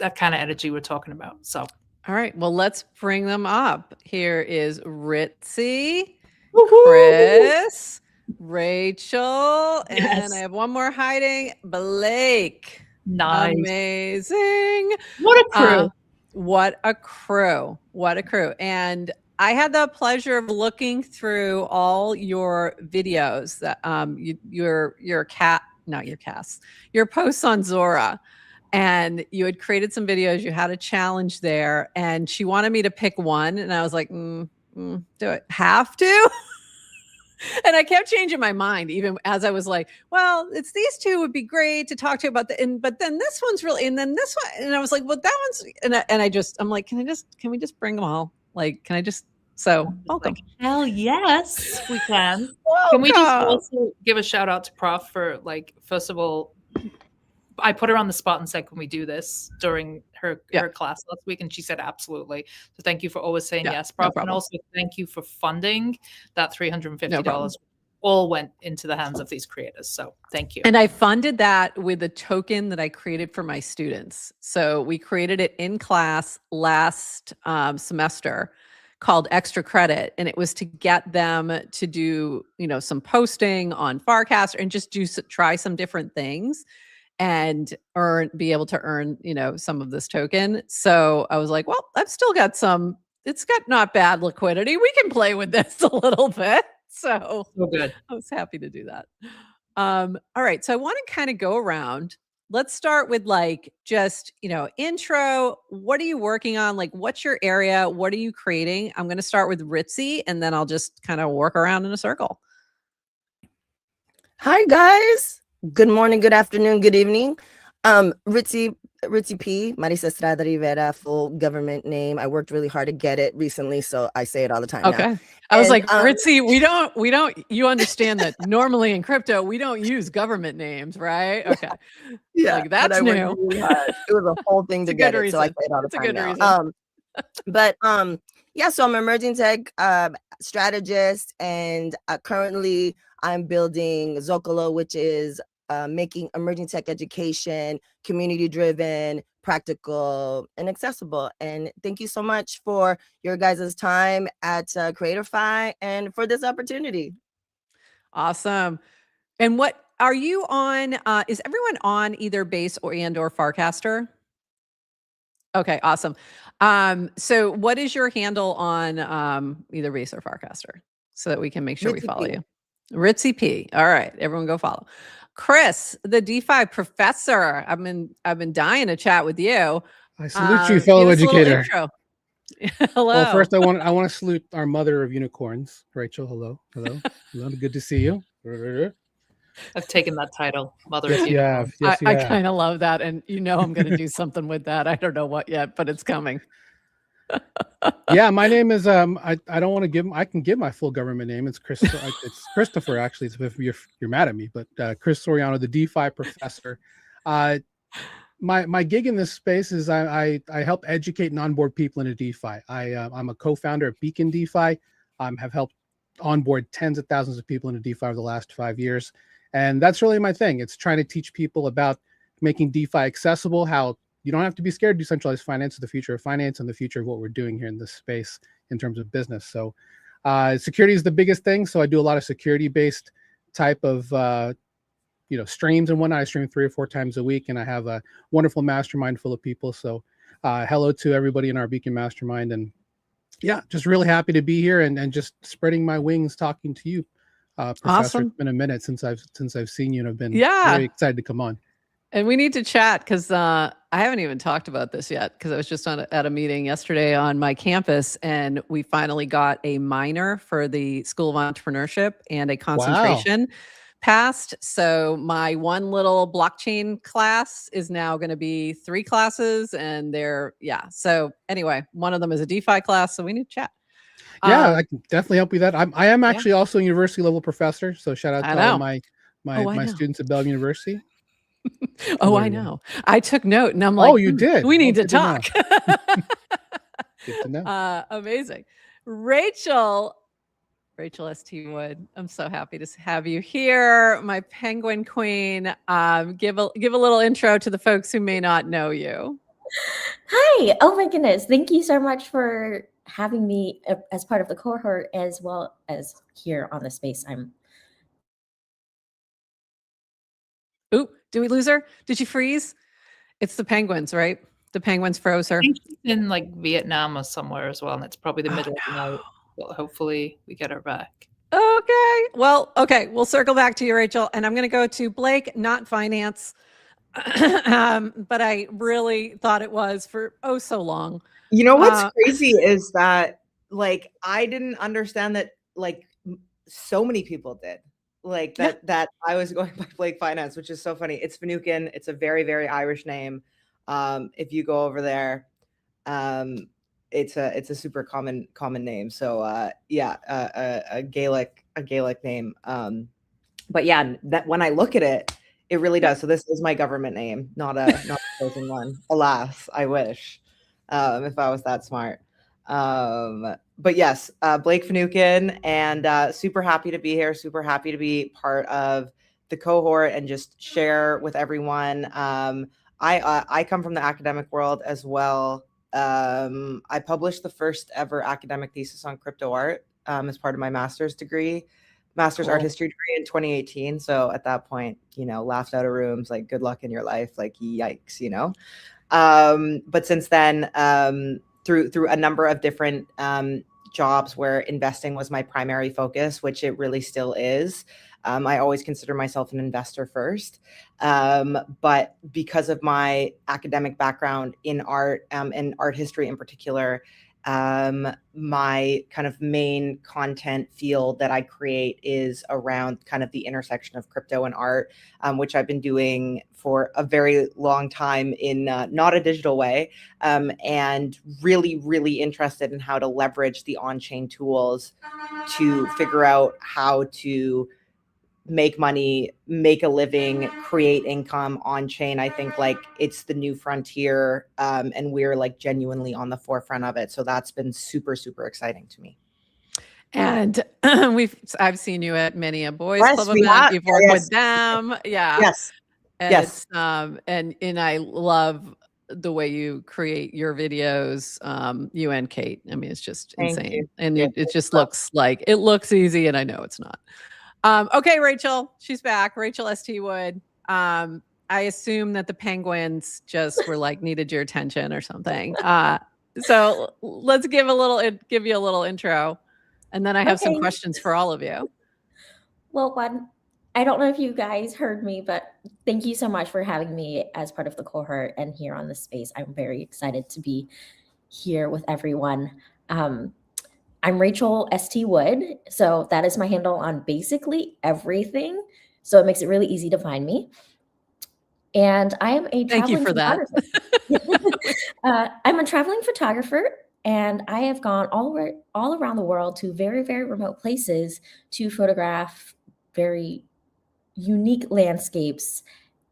Speaker 3: energy we're talking about. So
Speaker 1: all right, well, let's bring them up. Here is Ritzy,
Speaker 3: Woo-hoo!
Speaker 1: Chris, Rachel, and I have one more hiding, Blake.
Speaker 3: Nice.
Speaker 1: Amazing.
Speaker 3: What a crew.
Speaker 1: What a crew. What a crew. And I had the pleasure of looking through all your videos that your posts on Zora. And you had created some videos. You had a challenge there, and she wanted me to pick one. And I was like, do it. Have to? And I kept changing my mind, even as I was like, well, it's these two would be great to talk to you about, but then this one's really, and then this one, and I was like, well, that one's, I'm like, can we just bring them all? Like, can I just, so welcome.
Speaker 3: Like, hell yes, we can.
Speaker 1: Welcome.
Speaker 3: Can we just also give a shout out to Prof for first of all, I put her on the spot and said, can we do this during her class last week? And she said, absolutely. So thank you for always saying yes, Prof. And also thank you for funding that $350. All went into the hands of these creators. So thank you.
Speaker 1: And I funded that with a token that I created for my students. So we created it in class last semester called Extra Credit. And it was to get them to do, some posting on Farcaster and just try some different things and be able to earn, some of this token. So I was like, well, I've still got it's got not bad liquidity. We can play with this a little bit. So
Speaker 3: good.
Speaker 1: I was happy to do that. All right. So I want to kind of go around let's start with like just, intro. What are you working on? Like, what's your area? What are you creating? I'm going to start with Ritzy, and then I'll just kind of work around in a circle.
Speaker 5: Hi guys. Good morning, good afternoon, good evening. Ritzy P, Marisa Estrada Rivera, full government name. I worked really hard to get it recently, so I say it all the time
Speaker 1: Okay.
Speaker 5: now.
Speaker 1: I was
Speaker 5: And,
Speaker 1: like, Ritzy, we don't, you understand that normally in crypto, we don't use government names, right? Okay.
Speaker 5: Yeah,
Speaker 1: Like,
Speaker 5: but
Speaker 1: that's
Speaker 5: I worked
Speaker 1: new.
Speaker 5: really hard. It was a whole thing
Speaker 1: It's
Speaker 5: to
Speaker 1: a
Speaker 5: get
Speaker 1: good
Speaker 5: it, so I
Speaker 1: reason.
Speaker 5: say it all the
Speaker 1: It's a
Speaker 5: time
Speaker 1: good
Speaker 5: now.
Speaker 1: reason.
Speaker 5: Yeah, so I'm an emerging tech strategist, and currently I'm building Zocalo, which is making emerging tech education community-driven, practical, and accessible. And thank you so much for your guys' time at Creatorfi and for this opportunity.
Speaker 1: Awesome. And what are you on? Is everyone on either Base or Farcaster? Okay, awesome. So what is your handle on either Base or Farcaster so that we can make sure we
Speaker 5: Ritzy
Speaker 1: follow
Speaker 5: P.
Speaker 1: you? Ritzy P. All right, everyone go follow. Chris, the DeFi professor. I've been dying to chat with you.
Speaker 6: I salute you, fellow
Speaker 1: give us a little
Speaker 6: educator.
Speaker 1: intro. Hello.
Speaker 6: Well, first I want to salute our mother of unicorns, Rachel. Hello. Good to see you.
Speaker 3: I've taken that title, Mother
Speaker 6: Yes,
Speaker 3: of
Speaker 6: you
Speaker 3: Unicorn.
Speaker 6: have. Yes, you
Speaker 1: I
Speaker 6: have.
Speaker 1: kind of love that, and I'm going to do something with that. I don't know what yet, but it's coming.
Speaker 6: Yeah, my name is I don't want to give, I can give my full government name. It's Chris. It's Christopher actually. If you're mad at me, but Chris Soriano, the DeFi professor. My gig in this space is I help educate and onboard people into DeFi. I'm a co-founder of Beacon DeFi. Have helped onboard tens of thousands of people into DeFi over the last 5 years, and that's really my thing. It's trying to teach people about making DeFi accessible, how you don't have to be scared of decentralized finance, the future of finance, and the future of what we're doing here in this space in terms of business. So security is the biggest thing. So I do a lot of security-based type of streams and whatnot. I stream 3 or 4 times a week, and I have a wonderful mastermind full of people. So hello to everybody in our Beacon mastermind. And yeah, just really happy to be here and just spreading my wings talking to you, Professor.
Speaker 1: Awesome.
Speaker 6: It's been a minute since I've seen you, and I've been
Speaker 1: very
Speaker 6: excited to come on.
Speaker 1: And we need to chat because I haven't even talked about this yet because I was just at a meeting yesterday on my campus, and we finally got a minor for the School of Entrepreneurship and a concentration passed. So my one little blockchain class is now going to be 3 classes, and So anyway, one of them is a DeFi class, so we need to chat.
Speaker 6: Yeah, I can definitely help you with that. I am actually also a university level professor. So shout out to all my students at Bellevue University.
Speaker 1: I know. I took note, and I'm like,
Speaker 6: you did.
Speaker 1: We need to talk.
Speaker 6: Good to know.
Speaker 1: Amazing. Rachel S.T. Wood, I'm so happy to have you here, my penguin queen. Give a little intro to the folks who may not know you.
Speaker 7: Hi. Oh my goodness. Thank you so much for having me as part of the cohort as well as here on the space.
Speaker 1: Ooh, did we lose her? Did she freeze? It's the penguins, right? The penguins froze her.
Speaker 3: I think she's in like Vietnam or somewhere as well, and it's probably the middle of the night. Well, hopefully we get her back.
Speaker 1: Okay. Well, okay. We'll circle back to you, Rachel. And I'm going to go to Blake, not finance. But I really thought it was for so long.
Speaker 8: You know what's crazy is that like I didn't understand that like so many people did. Like that I was going by Blake Finance, which is so funny. It's Finucane. It's a very, very Irish name. If you go over there, it's a super common name. So a Gaelic name. But yeah, that when I look at it, it really does. So this is my government name, not a chosen one. Alas, I wish if I was that smart. But yes, Blake Finucane, and super happy to be here. Super happy to be part of the cohort and just share with everyone. I come from the academic world as well. I published the first ever academic thesis on crypto art as part of my master's art history degree in 2018. So at that point, laughed out of rooms, like good luck in your life, like yikes, But since then, through a number of different jobs where investing was my primary focus, which it really still is. I always consider myself an investor first. But because of my academic background in art and art history in particular, my kind of main content field that I create is around kind of the intersection of crypto and art, which I've been doing for a very long time in not a digital way, and really, really interested in how to leverage the on-chain tools to figure out how to make money, make a living, create income on chain. I think like it's the new frontier, and we're like genuinely on the forefront of it. So that's been super, super exciting to me.
Speaker 1: And I've seen you at many a boys
Speaker 8: Yes,
Speaker 1: club
Speaker 8: we
Speaker 1: event.
Speaker 8: have.
Speaker 1: You've worked
Speaker 8: Yes.
Speaker 1: with them. Yeah.
Speaker 8: Yes.
Speaker 1: And
Speaker 8: Yes.
Speaker 1: and I love the way you create your videos, you and Kate. I mean, it's just
Speaker 8: Thank
Speaker 1: insane.
Speaker 8: you.
Speaker 1: And
Speaker 8: Yeah.
Speaker 1: it just looks like it looks easy, and I know it's not. Okay, Rachel, she's back. Rachel S.T. Wood. I assume that the penguins just were like needed your attention or something. So let's give you a little intro, and then I have some
Speaker 7: Okay.
Speaker 1: questions for all of you.
Speaker 7: Well, I don't know if you guys heard me, but thank you so much for having me as part of the cohort and here on this space. I'm very excited to be here with everyone. I'm Rachel S.T. Wood, so that is my handle on basically everything. So it makes it really easy to find me. And I am a
Speaker 1: Thank you
Speaker 7: traveling
Speaker 1: for that.
Speaker 7: photographer. I'm a traveling photographer, and I have gone all around the world to very, very remote places to photograph very unique landscapes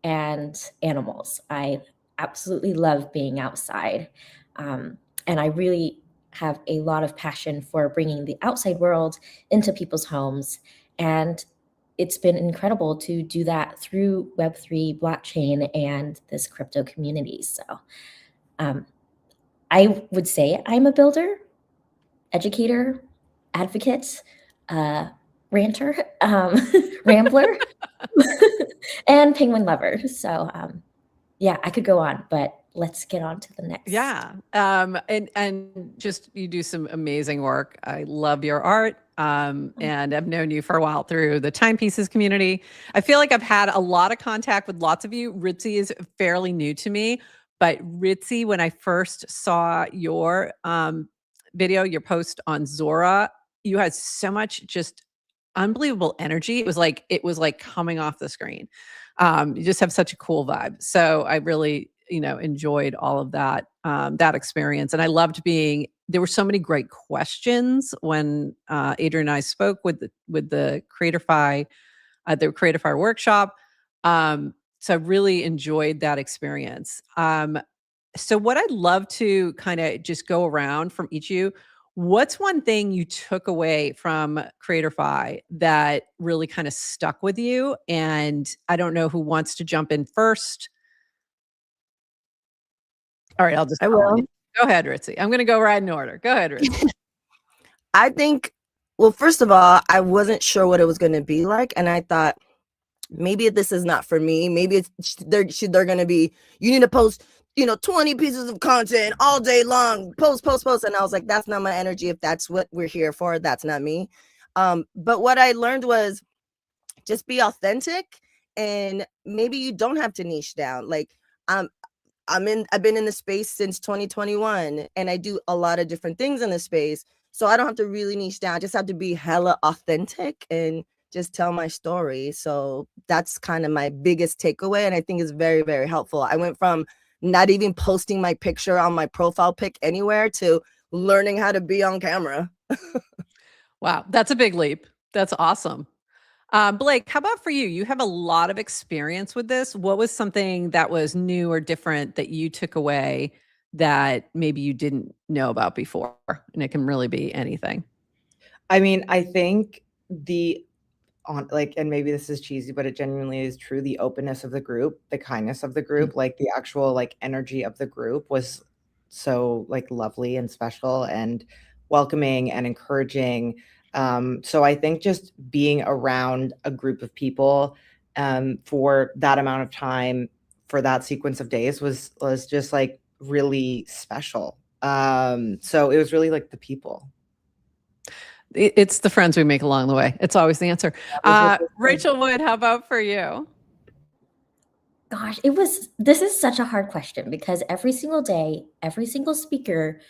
Speaker 7: and animals. I absolutely love being outside. And I really have a lot of passion for bringing the outside world into people's homes. And it's been incredible to do that through Web3, blockchain, and this crypto community. So I would say I'm a builder, educator, advocate, ranter, rambler, and penguin lover. So yeah, I could go on, but let's get on to the next.
Speaker 1: Yeah. And just you do some amazing work. I love your art. And I've known you for a while through the timepieces community. I feel like I've had a lot of contact with lots of you. Ritzy is fairly new to me, but Ritzy, when I first saw your video, your post on Zora, you had so much just unbelievable energy. It was like coming off the screen. You just have such a cool vibe. So I really, enjoyed all of that, that experience. And I loved there were so many great questions when Adrian and I spoke with the Creatorfi, the Creatorfi workshop. So I really enjoyed that experience. So what I'd love to kind of just go around from each of you, what's one thing you took away from Creatorfi that really kind of stuck with you? And I don't know who wants to jump in first. All right,
Speaker 5: I will.
Speaker 1: Go ahead, Ritzy. I'm going to go right in order. Go ahead, Ritzy.
Speaker 5: I think, well, first of all, I wasn't sure what it was going to be like. And I thought, maybe this is not for me. Maybe they're going to be, you need to post, 20 pieces of content all day long, post. And I was like, that's not my energy. If that's what we're here for, that's not me. But what I learned was just be authentic, and maybe you don't have to niche down. Like, I've been in the space since 2021, and I do a lot of different things in the space. So I don't have to really niche down. I just have to be hella authentic and just tell my story. So that's kind of my biggest takeaway. And I think it's very, very helpful. I went from not even posting my picture on my profile pic anywhere to learning how to be on camera.
Speaker 1: Wow. That's a big leap. That's awesome. Blake, how about for you? You have a lot of experience with this. What was something that was new or different that you took away that maybe you didn't know about before? And it can really be anything.
Speaker 8: I mean, I think and maybe this is cheesy, but it genuinely is true. The openness of the group, the kindness of the group, like the actual like energy of the group was so like lovely and special and welcoming and encouraging. So I think just being around a group of people for that amount of time, for that sequence of days was just like really special. So it was really like the people.
Speaker 1: It's the friends we make along the way. It's always the answer. Rachel Wood, how about for you?
Speaker 7: Gosh, this is such a hard question because every single day, every single speaker,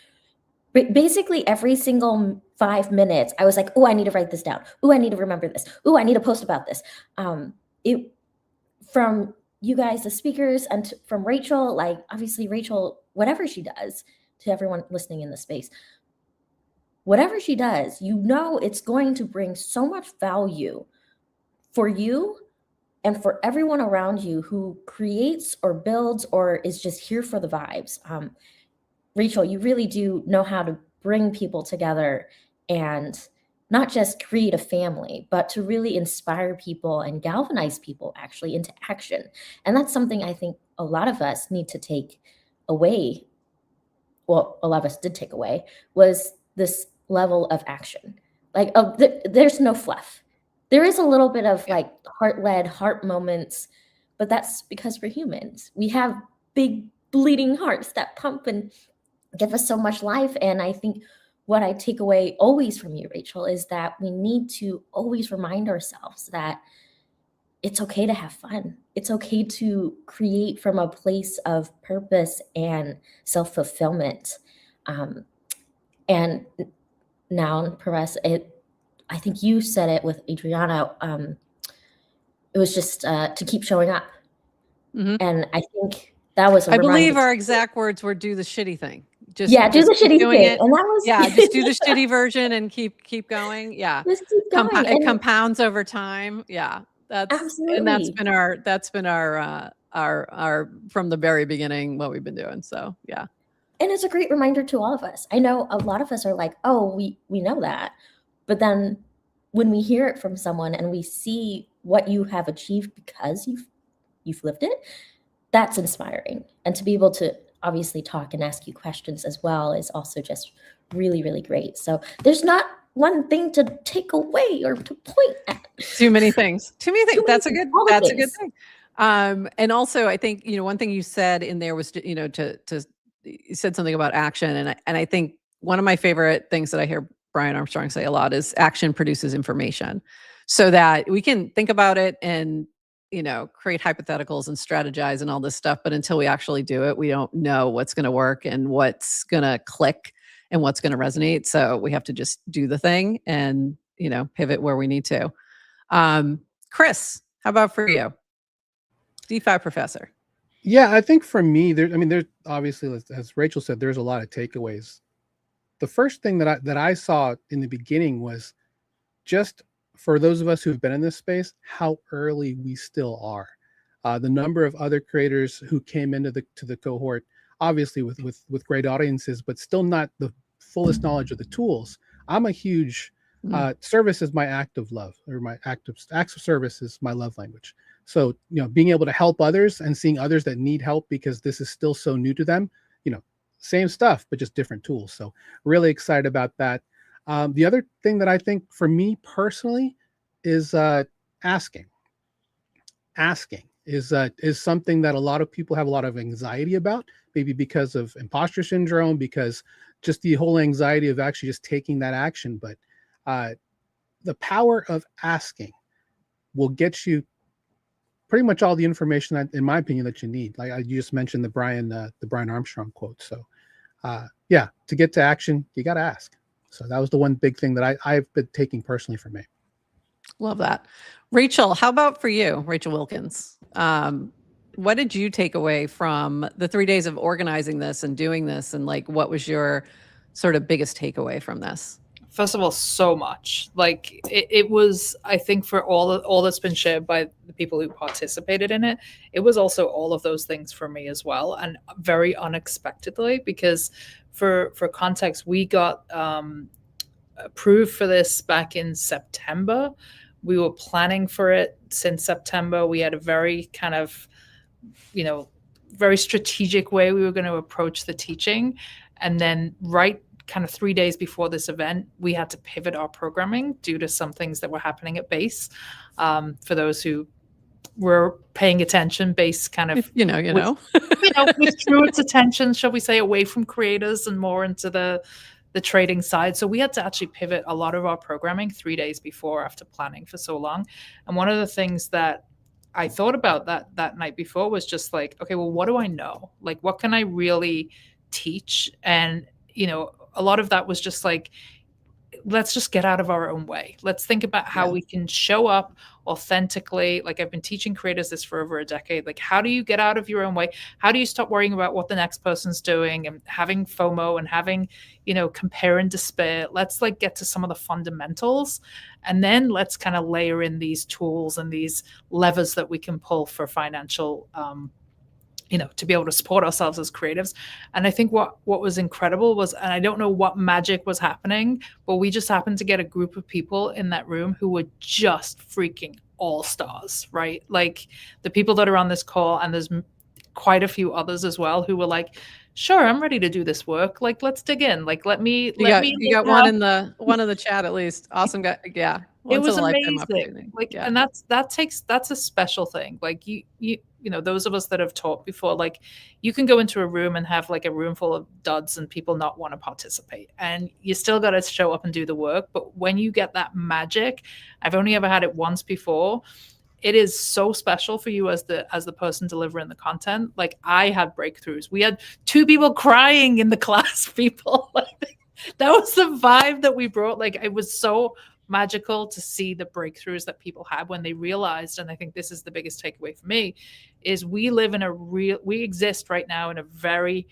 Speaker 7: basically every single 5 minutes, I was like, oh, I need to write this down. Oh, I need to remember this. Oh, I need to post about this. From you guys, the speakers, and from Rachel, like obviously Rachel, whatever she does, to everyone listening in the space, whatever she does, you know it's going to bring so much value for you and for everyone around you who creates or builds or is just here for the vibes. Rachel, you really do know how to bring people together and not just create a family, but to really inspire people and galvanize people actually into action. And that's something I think a lot of us need to take away. Well, a lot of us did take away, was this level of action. Like, there's no fluff. There is a little bit of like heart-led heart moments, but that's because we're humans. We have big bleeding hearts that pump and give us so much life. And I think what I take away always from you, Rachel, is that we need to always remind ourselves that it's okay to have fun. It's okay to create from a place of purpose and self-fulfillment. And NounishProf, I think you said it with Adriana. It was just to keep showing up.
Speaker 1: Mhm.
Speaker 7: And I think that was
Speaker 1: I believe our exact words were "do the shitty thing."
Speaker 7: Do the shitty
Speaker 1: doing
Speaker 7: thing.
Speaker 1: it.
Speaker 7: And that was
Speaker 1: Just do the shitty version and keep going. Yeah,
Speaker 7: just keep going.
Speaker 1: it compounds over time. Yeah,
Speaker 7: Absolutely.
Speaker 1: and that's been our from the very beginning what we've been doing. So yeah.
Speaker 7: And it's a great reminder to all of us. I know a lot of us are like, oh, we know that. But then when we hear it from someone and we see what you have achieved because you've lived it, that's inspiring. And to be able to obviously talk and ask you questions as well is also just really, really great. So there's not one thing to take away or to point at.
Speaker 1: Too many things. That's a good thing. And also I think, one thing you said in there was, you said something about action. And I think one of my favorite things that I hear Brian Armstrong say a lot is action produces information, so that we can think about it and, create hypotheticals and strategize and all this stuff. But until we actually do it, we don't know what's going to work and what's going to click and what's going to resonate. So we have to just do the thing and, pivot where we need to. Chris, how about for you? DeFi professor.
Speaker 6: Yeah, I think for me, there's obviously, as Rachel said, there's a lot of takeaways. The first thing that I saw in the beginning was just for those of us who've been in this space, how early we still are. The number of other creators who came into the cohort, obviously with great audiences, but still not the fullest knowledge of the tools. I'm a huge service is my act of love, or my acts of service is my love language. So, being able to help others and seeing others that need help because this is still so new to them, same stuff, but just different tools. So really excited about that. The other thing that I think for me personally is asking. Asking is something that a lot of people have a lot of anxiety about, maybe because of imposter syndrome, because just the whole anxiety of actually just taking that action. But the power of asking will get you pretty much all the information that, in my opinion, that you need. Like you just mentioned the Brian Armstrong quote. So to get to action, you got to ask. So that was the one big thing that I've been taking personally for me.
Speaker 1: Love that. Rachel, how about for you, Rachel Wilkins? What did you take away from the 3 days of organizing this and doing this? And what was your sort of biggest takeaway from this?
Speaker 3: First of all, so much. It was, I think, for all that's been shared by the people who participated in it, it was also all of those things for me as well, and very unexpectedly, because for context, we got approved for this back in September. We were planning for it since September. We had a very kind of, very strategic way we were going to approach the teaching. And then kind of 3 days before this event, we had to pivot our programming due to some things that were happening at Base. For those who were paying attention, Base kind of withdrew its attention, shall we say, away from creators and more into the the trading side. So we had to actually pivot a lot of our programming 3 days before after planning for so long. And one of the things that I thought about that night before was just like, okay, well, what do I know? Like, what can I really teach? And, you know, a lot of that was just like, let's just get out of our own way. Let's think about how we can show up authentically. Like, I've been teaching creators this for over a decade. Like, how do you get out of your own way? How do you stop worrying about what the next person's doing and having FOMO and having, you know, compare and despair? Let's like get to some of the fundamentals, and then let's kind of layer in these tools and these levers that we can pull for financial, you know, to be able to support ourselves as creatives. And I think what was incredible was, and I don't know what magic was happening, but we just happened to get a group of people in that room who were just freaking all stars, right? Like the people that are on this call, and there's quite a few others as well who were like, sure, I'm ready to do this work. Like, let's dig in. Like, you
Speaker 1: got one in the chat at least. Awesome guy. Yeah.
Speaker 3: It was amazing. Like, and that's a special thing. Like you know, those of us that have taught before, like you can go into a room and have like a room full of duds and people not want to participate, and you still got to show up and do the work. But when you get that magic, I've only ever had it once before. It is so special for you as the person delivering the content. Like I had breakthroughs. We had 2 people crying in the class, people. Like, that was the vibe that we brought. Like it was so magical to see the breakthroughs that people had when they realized, and I think this is the biggest takeaway for me, is we exist right now in a very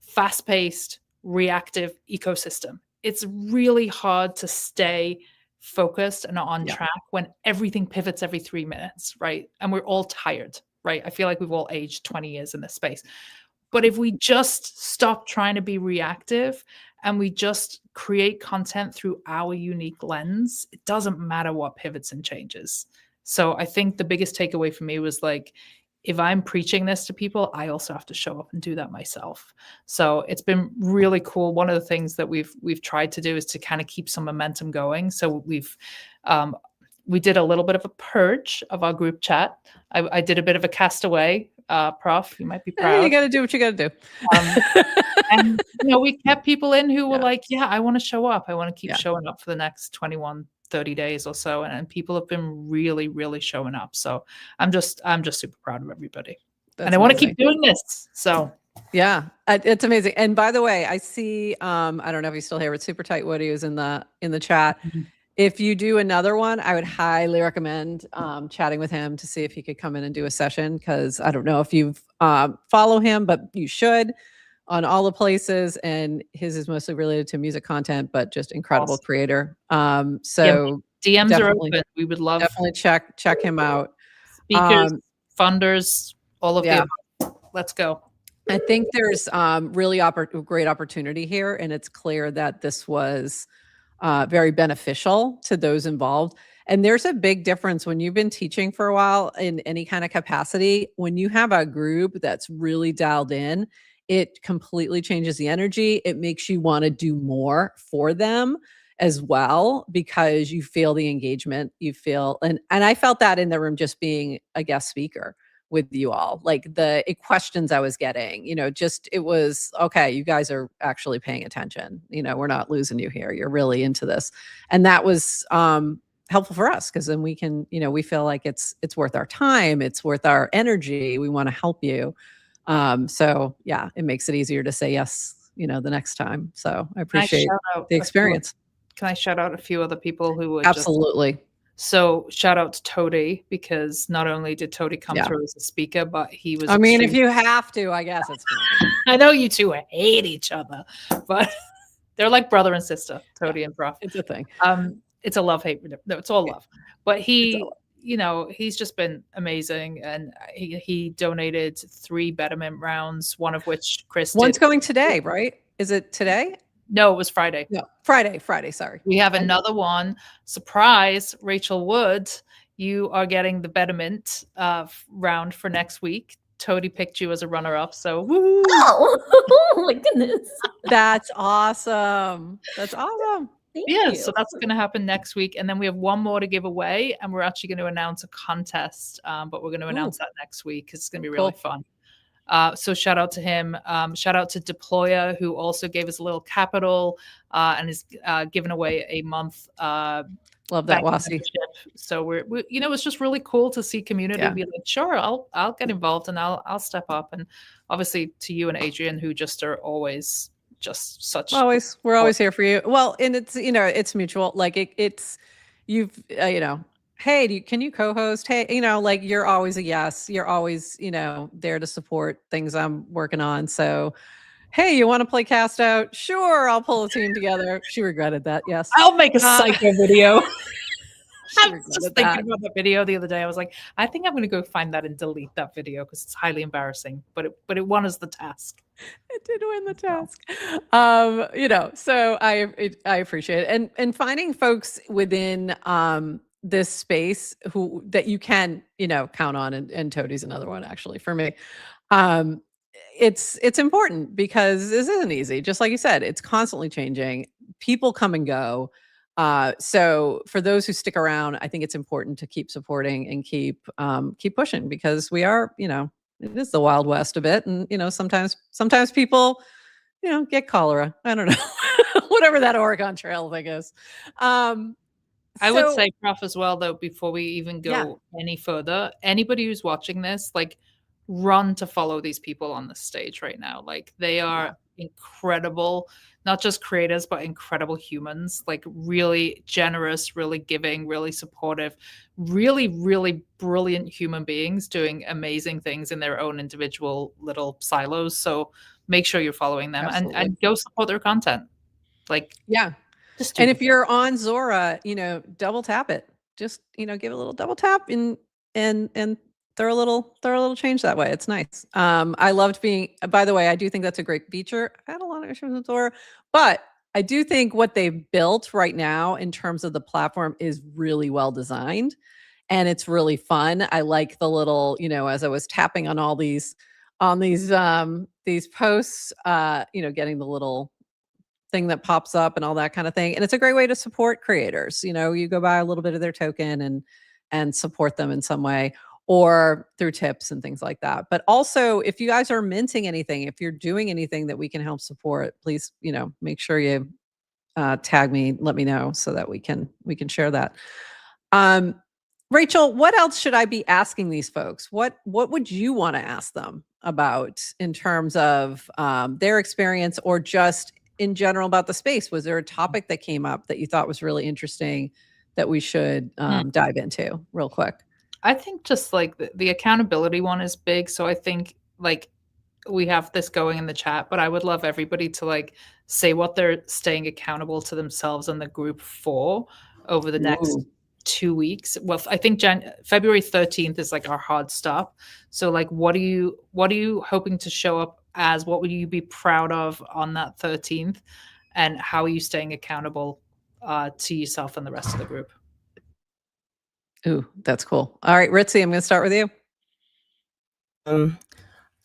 Speaker 3: fast-paced, reactive ecosystem. It's really hard to stay focused and on track when everything pivots every 3 minutes, right? And we're all tired, right? I feel like we've all aged 20 years in this space. But if we just stop trying to be reactive and we just create content through our unique lens, it doesn't matter what pivots and changes. So I think the biggest takeaway for me was like, if I'm preaching this to people, I also have to show up and do that myself. So it's been really cool. One of the things that we've tried to do is to kind of keep some momentum going. So we did a little bit of a purge of our group chat. I did a bit of a castaway. Prof, you might be proud.
Speaker 1: You got to do what you got to do.
Speaker 3: And you know, we kept people in who were like, yeah, I want to show up. I want to keep showing up for the next 30 days or so. And people have been really, really showing up. So I'm just super proud of everybody.
Speaker 1: That's
Speaker 3: and I want to
Speaker 1: amazing.
Speaker 3: keep doing this. So
Speaker 1: yeah, it's amazing. And by the way, I see, I don't know if he's still here, but Super Tight Woody is in the chat.
Speaker 3: Mm-hmm.
Speaker 1: If you do another one, I would highly recommend chatting with him to see if he could come in and do a session, because I don't know if you follow him, but you should on all the places. And his is mostly related to music content, but just incredible creator. So
Speaker 3: DMs are open. We would love
Speaker 1: definitely check him out.
Speaker 3: Speakers, funders, all of them. Let's go.
Speaker 1: I think there's really great opportunity here, and it's clear that this was very beneficial to those involved. And there's a big difference when you've been teaching for a while in any kind of capacity. When you have a group that's really dialed in, it completely changes the energy. It makes you want to do more for them as well, because you feel the engagement, you feel, and I felt that in the room just being a guest speaker with you all, like the questions I was getting, just, it was, okay, you guys are actually paying attention. We're not losing you here. You're really into this. And that was helpful for us, because then we can, we feel like it's worth our time. It's worth our energy. We want to help you. So yeah, it makes it easier to say yes, the next time. So I appreciate the experience.
Speaker 3: Can I shout out a few other people who were
Speaker 1: absolutely.
Speaker 3: So shout out to Toady, because not only did Toady come through as a speaker, but he was.
Speaker 1: I mean, if you have to, I guess it's fine.
Speaker 3: I know you two hate each other, but they're like brother and sister, Toady and Prof.
Speaker 1: It's a thing.
Speaker 3: It's a love-hate. No, it's all love. But he's just been amazing, and he donated 3 betterment rounds, one of which Chris.
Speaker 1: One's going today, right? Is it today?
Speaker 3: No, it was Friday.
Speaker 1: No, Friday. Sorry.
Speaker 3: We have another one. Surprise, Rachel Wood. You are getting the betterment round for next week. Toady picked you as a runner-up, so woo!
Speaker 7: Oh my goodness.
Speaker 1: That's awesome. Thank you.
Speaker 3: So that's going to happen next week. And then we have one more to give away, and we're actually going to announce a contest, but we're going to announce that next week, because it's going to be really fun. So shout out to him. Shout out to Deployer, who also gave us a little capital and is giving away a month.
Speaker 1: Love that,
Speaker 3: bank
Speaker 1: Wasi.
Speaker 3: membership. So we it's just really cool to see community
Speaker 1: Yeah.
Speaker 3: be like, sure, I'll get involved and I'll step up. And obviously to you and Adrian, who just are always just such
Speaker 1: We're always here for you. Well, and it's it's mutual. Like it's you've hey, can you co-host? Hey, like you're always a yes. You're always there to support things I'm working on. So hey, you want to play Cast Out? Sure, I'll pull a team together. She regretted that. Yes,
Speaker 3: I'll make a psycho video. I was
Speaker 1: regretted
Speaker 3: just
Speaker 1: that.
Speaker 3: thinking about the video the other day. I was like, I think I'm going to go find that and delete that video because it's highly embarrassing. But it won us the task.
Speaker 1: It did win the task. So I appreciate it. And finding folks within this space that you can, count on, and Toadie's another one actually for me. It's important because this isn't easy. Just like you said, it's constantly changing. People come and go. So for those who stick around, I think it's important to keep supporting and keep pushing because we are, it is the Wild West a bit. And, sometimes people, get cholera. I don't know, whatever that Oregon Trail thing is.
Speaker 3: I would say, Prof, as well, though, before we even go any further, anybody who's watching this, like, run to follow these people on the stage right now. Like, they are incredible, not just creators, but incredible humans, like really generous, really giving, really supportive, really, really brilliant human beings doing amazing things in their own individual little silos. So make sure you're following them and go support their content. Like,
Speaker 1: and if you're on Zora, double tap it. Just, give it a little double tap and throw a little change that way. It's nice. I loved by the way, I do think that's a great feature. I've had a lot of issues with Zora, but I do think what they've built right now in terms of the platform is really well designed and it's really fun. I like the little, as I was tapping on all these posts, getting the little thing that pops up and all that kind of thing. And it's a great way to support creators. You go buy a little bit of their token and support them in some way or through tips and things like that. But also if you guys are minting anything, if you're doing anything that we can help support, please, make sure you tag me, let me know so that we can share that. Rachel, what else should I be asking these folks? What would you want to ask them about in terms of their experience or just in general about the space? Was there a topic that came up that you thought was really interesting that we should dive into real quick?
Speaker 3: I think just like the accountability one is big. So I think like we have this going in the chat, but I would love everybody to like say what they're staying accountable to themselves and the group for over the next 2 weeks. Well, I think February 13th is like our hard stop. So like, what are you hoping to show up as? What would you be proud of on that 13th? And how are you staying accountable to yourself and the rest of the group?
Speaker 1: Ooh, that's cool. All right, Ritzy, I'm going to start with you.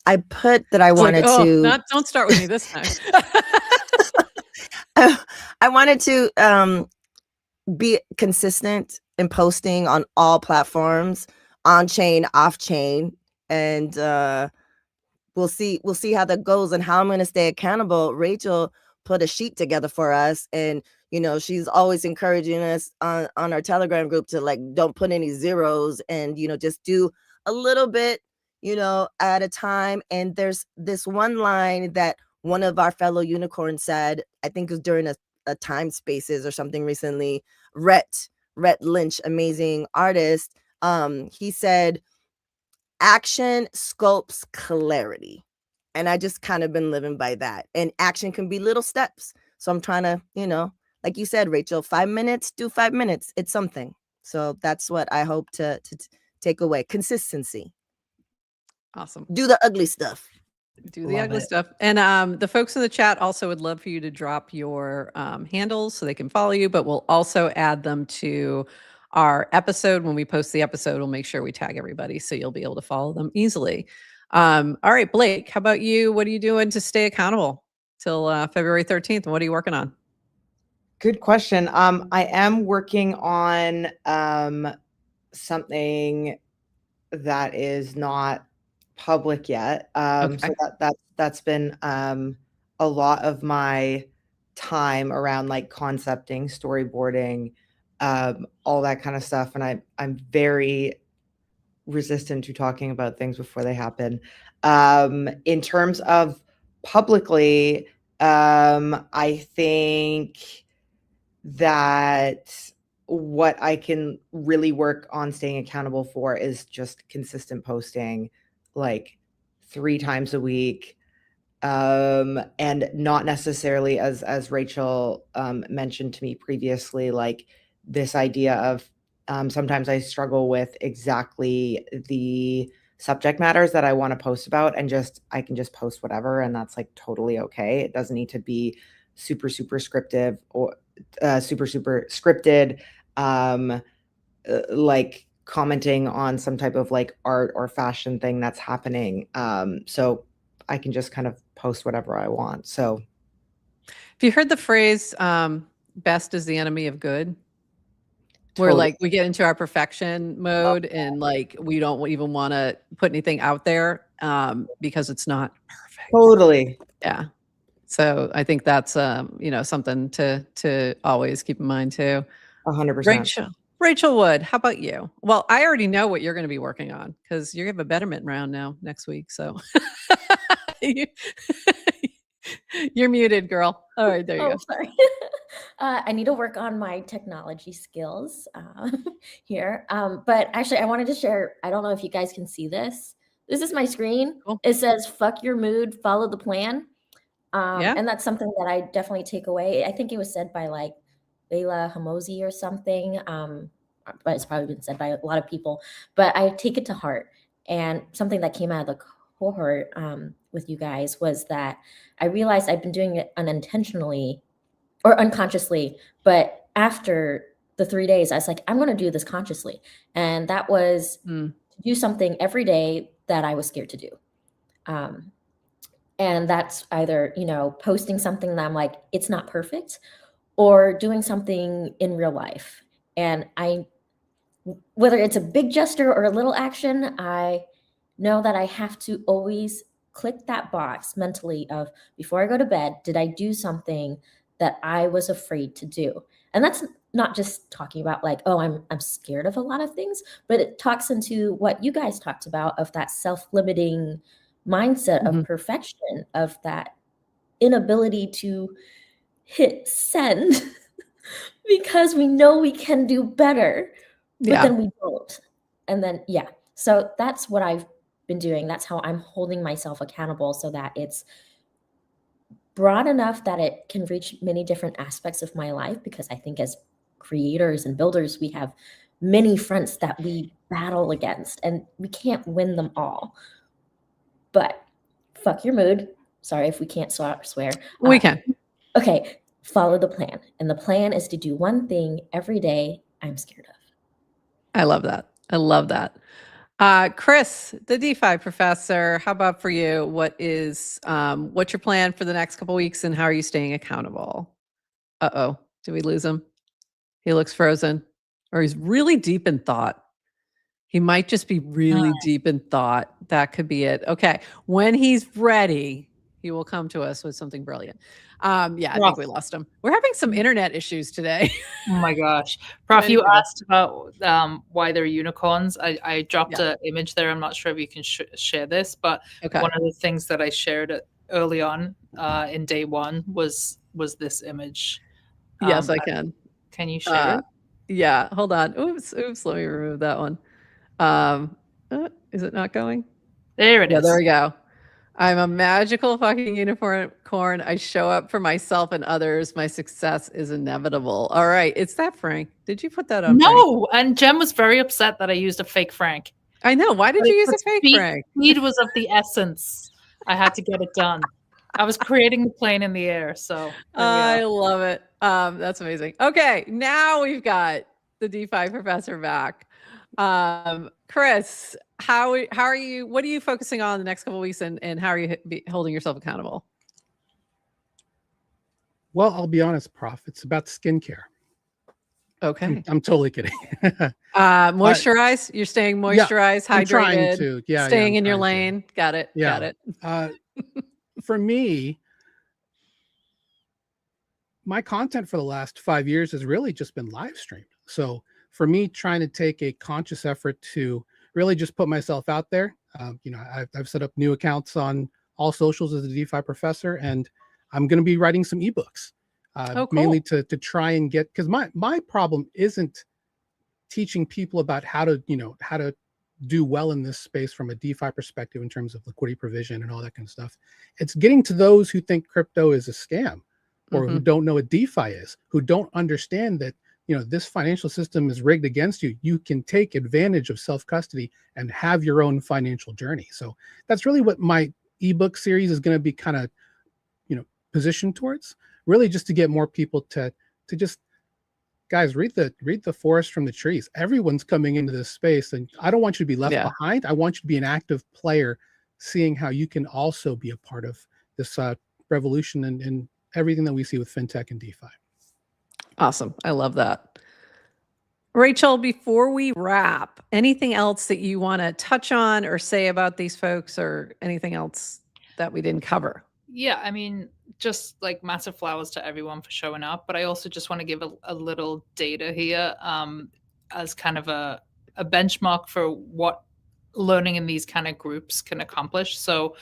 Speaker 5: I put that I wanted to.
Speaker 1: Don't start with me this time.
Speaker 5: I wanted to be consistent in posting on all platforms, on chain, off chain, and we'll see how that goes and how I'm going to stay accountable. Rachel put a sheet together for us, and she's always encouraging us on our Telegram group to like don't put any zeros and just do a little bit at a time. And there's this one line that one of our fellow unicorns said, I think it was during a Time Spaces or something recently. Rhett Lynch, amazing artist. He said, action sculpts clarity. And I just kind of been living by that. And action can be little steps. So I'm trying to, like you said, Rachel, 5 minutes, do 5 minutes. It's something. So that's what I hope to take away. Consistency.
Speaker 1: Awesome.
Speaker 5: Do the ugly stuff.
Speaker 1: Do the ugly stuff. And the folks in the chat also would love for you to drop your handles so they can follow you, but we'll also add them to our episode. When we post the episode, we'll make sure we tag everybody so you'll be able to follow them easily. All right, Blake, how about you? What are you doing to stay accountable till February 13th? And what are you working on?
Speaker 8: Good question. I am working on something that is not public yet. So that's been a lot of my time around like concepting, storyboarding, all that kind of stuff. And I'm very resistant to talking about things before they happen. In terms of publicly, I think that what I can really work on staying accountable for is just consistent posting, like 3 times a week. And not necessarily as Rachel mentioned to me previously, like this idea of sometimes I struggle with exactly the subject matters that I want to post about, and I can just post whatever, and that's like totally okay. It doesn't need to be super scripted or super scripted, like commenting on some type of like art or fashion thing that's happening. So I can just kind of post whatever I want. So
Speaker 1: have you heard the phrase best is the enemy of good? Where like we get into our perfection mode and like we don't even want to put anything out there because it's not perfect.
Speaker 8: Totally.
Speaker 1: Yeah. So I think that's something to always keep in mind too.
Speaker 8: 100%.
Speaker 1: Rachel Wood, how about you? Well, I already know what you're going to be working on because you have a betterment round now next week. So you're muted, girl. All right, there you go.
Speaker 7: Sorry. I need to work on my technology skills here. But actually, I wanted to share, I don't know if you guys can see this. This is my screen.
Speaker 1: Cool.
Speaker 7: It says, fuck your mood, follow the plan.
Speaker 1: Yeah.
Speaker 7: And that's something that I definitely take away. I think it was said by like Layla Hamosi or something. But it's probably been said by a lot of people. But I take it to heart. And something that came out of the cohort with you guys was that I realized I've been doing it unintentionally or unconsciously, but after the 3 days, I was like, I'm going to do this consciously. And that was to do something every day that I was scared to do. And that's either, posting something that I'm like, it's not perfect, or doing something in real life. And whether it's a big gesture or a little action, I know that I have to always click that box mentally of, before I go to bed, did I do something that I was afraid to do? And that's not just talking about like, oh, I'm scared of a lot of things, but it talks into what you guys talked about of that self-limiting mindset of perfection, of that inability to hit send because we know we can do better, but then we don't. And then, so that's what I've been doing. That's how I'm holding myself accountable so that it's broad enough that it can reach many different aspects of my life, because I think as creators and builders, we have many fronts that we battle against and we can't win them all. But fuck your mood. Sorry if we can't swear.
Speaker 1: We can.
Speaker 7: Okay, follow the plan. And the plan is to do one thing every day I'm scared of.
Speaker 1: I love that. I love that. Chris, the DeFi professor, how about for you? What's your plan for the next couple of weeks and how are you staying accountable? Uh-oh, did we lose him? He looks frozen, or he's really deep in thought. He might just be really deep in thought. That could be it. Okay. When he's ready, he will come to us with something brilliant. I think we lost him. We're having some internet issues today.
Speaker 3: Oh my gosh. Prof, you asked about why they're unicorns. I dropped an image there. I'm not sure if you can share this, but one of the things that I shared early on in day one was this image.
Speaker 1: Yes, I can.
Speaker 3: Can you share it?
Speaker 1: Yeah, hold on. Oops. Let me remove that one. Is it not going?
Speaker 3: There it is.
Speaker 1: There we go. I'm a magical fucking unicorn. I show up for myself and others. My success is inevitable. All right. It's that Frank. Did you put that up?
Speaker 3: No. Frank? And Jem was very upset that I used a fake Frank.
Speaker 1: I know. Why did you use a fake Frank?
Speaker 3: Speed was of the essence. I had to get it done. I was creating the plane in the air. So
Speaker 1: I love it. That's amazing. Okay. Now we've got the DeFi professor back. Chris, how are you? What are you focusing on the next couple of weeks, and how are you holding yourself accountable?
Speaker 6: Well, I'll be honest, Prof. It's about skincare.
Speaker 1: Okay.
Speaker 6: I'm totally kidding.
Speaker 1: Moisturize. You're staying moisturized,
Speaker 6: I'm trying
Speaker 1: hydrated,
Speaker 6: to. Yeah,
Speaker 1: staying
Speaker 6: I'm
Speaker 1: in your
Speaker 6: trying to.
Speaker 1: lane. Got it.
Speaker 6: Yeah.
Speaker 1: Got it.
Speaker 6: For me, my content for the last 5 years has really just been live streamed. So for me, trying to take a conscious effort to really just put myself out there, I've set up new accounts on all socials as a DeFi professor, and I'm going to be writing some ebooks, mainly to try and get, because my problem isn't teaching people about how to do well in this space from a DeFi perspective in terms of liquidity provision and all that kind of stuff. It's getting to those who think crypto is a scam, or who don't know what DeFi is, who don't understand that this financial system is rigged against you. You can take advantage of self-custody and have your own financial journey. So that's really what my ebook series is going to be kind of positioned towards, really just to get more people to just, guys, read the forest from the trees. Everyone's coming into this space, and I don't want you to be left behind. I want you to be an active player, seeing how you can also be a part of this revolution and everything that we see with fintech and DeFi.
Speaker 1: Awesome. I love that. Rachel, before we wrap, anything else that you want to touch on or say about these folks, or anything else that we didn't cover?
Speaker 3: Yeah, I mean, just like massive flowers to everyone for showing up, but I also just want to give a little data here as kind of a benchmark for what learning in these kind of groups can accomplish. So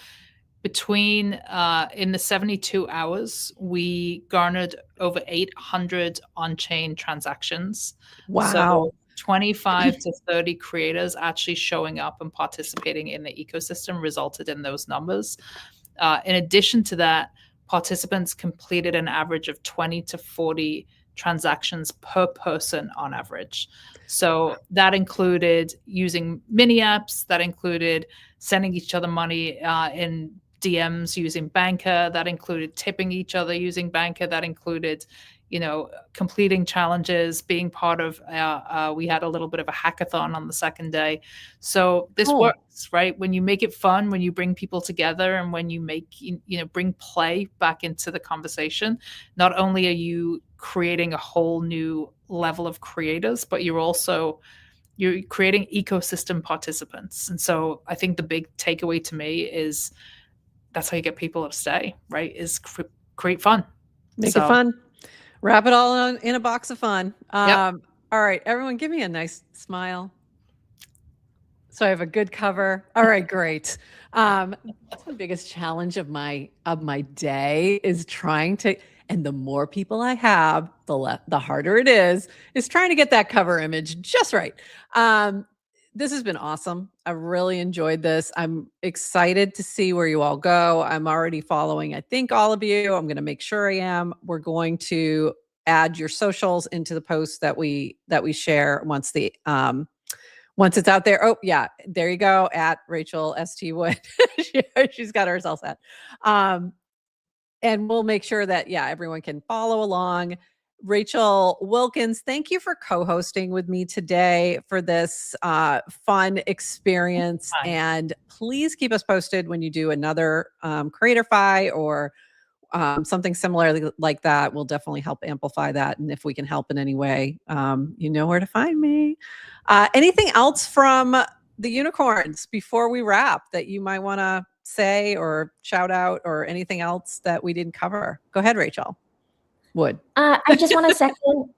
Speaker 3: between in the 72 hours, we garnered over 800 on-chain transactions.
Speaker 1: Wow.
Speaker 3: So 25 to 30 creators actually showing up and participating in the ecosystem resulted in those numbers. In addition to that, participants completed an average of 20 to 40 transactions per person on average. So that included using mini apps, that included sending each other money in DMs using Banker, that included tipping each other using Banker, that included completing challenges, being part of, we had a little bit of a hackathon on the second day. So this works, right? When you make it fun, when you bring people together, and when you make, bring play back into the conversation, not only are you creating a whole new level of creators, but you're creating ecosystem participants. And so I think the big takeaway to me is that's how you get people to stay, right? Is create fun.
Speaker 1: Make it fun. Wrap it all in a box of fun. All right, everyone, give me a nice smile. So I have a good cover. All right, great. That's the biggest challenge of my day, is trying to, and the more people I have, the harder it is trying to get that cover image just right. This has been awesome. I really enjoyed this. I'm excited to see where you all go. I'm already following, I think, all of you. I'm going to make sure I am. We're going to add your socials into the post that we share once it's out there. Oh yeah, there you go, at Rachel St. Wood. She's got herself at. And we'll make sure that everyone can follow along. Rachel Wilkins, thank you for co-hosting with me today for this fun experience. And please keep us posted when you do another Creatorfi or something similar like that. We'll definitely help amplify that. And if we can help in any way, you know where to find me. Anything else from the unicorns before we wrap that you might want to say or shout out, or anything else that we didn't cover? Go ahead, Rachel. Wood.
Speaker 7: I just want to second,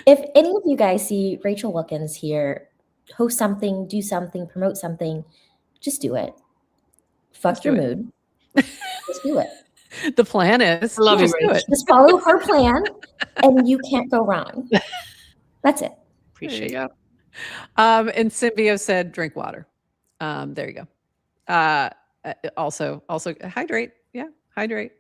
Speaker 7: if any of you guys see Rachel Wilkins here, host something, do something, promote something, just do it. Fuck your mood. Just do it.
Speaker 1: The plan is,
Speaker 3: love you,
Speaker 1: do it.
Speaker 7: Just follow her plan, and you can't go wrong. That's it.
Speaker 3: Appreciate it.
Speaker 1: And Symbio said, drink water. There you go. Also hydrate. Yeah, hydrate.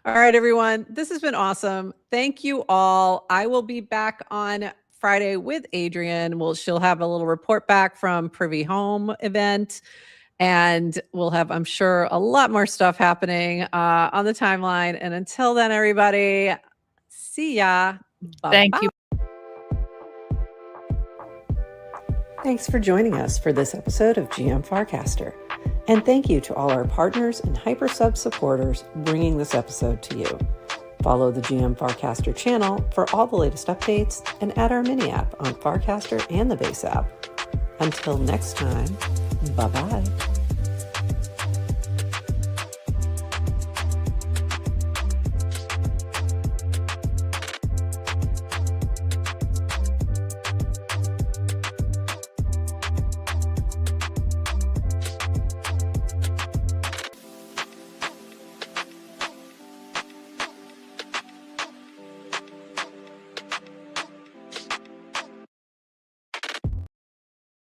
Speaker 1: All right, everyone. This has been awesome. Thank you all. I will be back on Friday with Adrienne. She'll have a little report back from Privy Home event. And we'll have, I'm sure, a lot more stuff happening on the timeline. And until then, everybody, see ya. Bye-bye.
Speaker 3: Thank you.
Speaker 1: Thanks for joining us for this episode of GM Farcaster. And thank you to all our partners and HyperSub supporters bringing this episode to you. Follow the GM Farcaster channel for all the latest updates and add our mini app on Farcaster and the Base app. Until next time, bye-bye.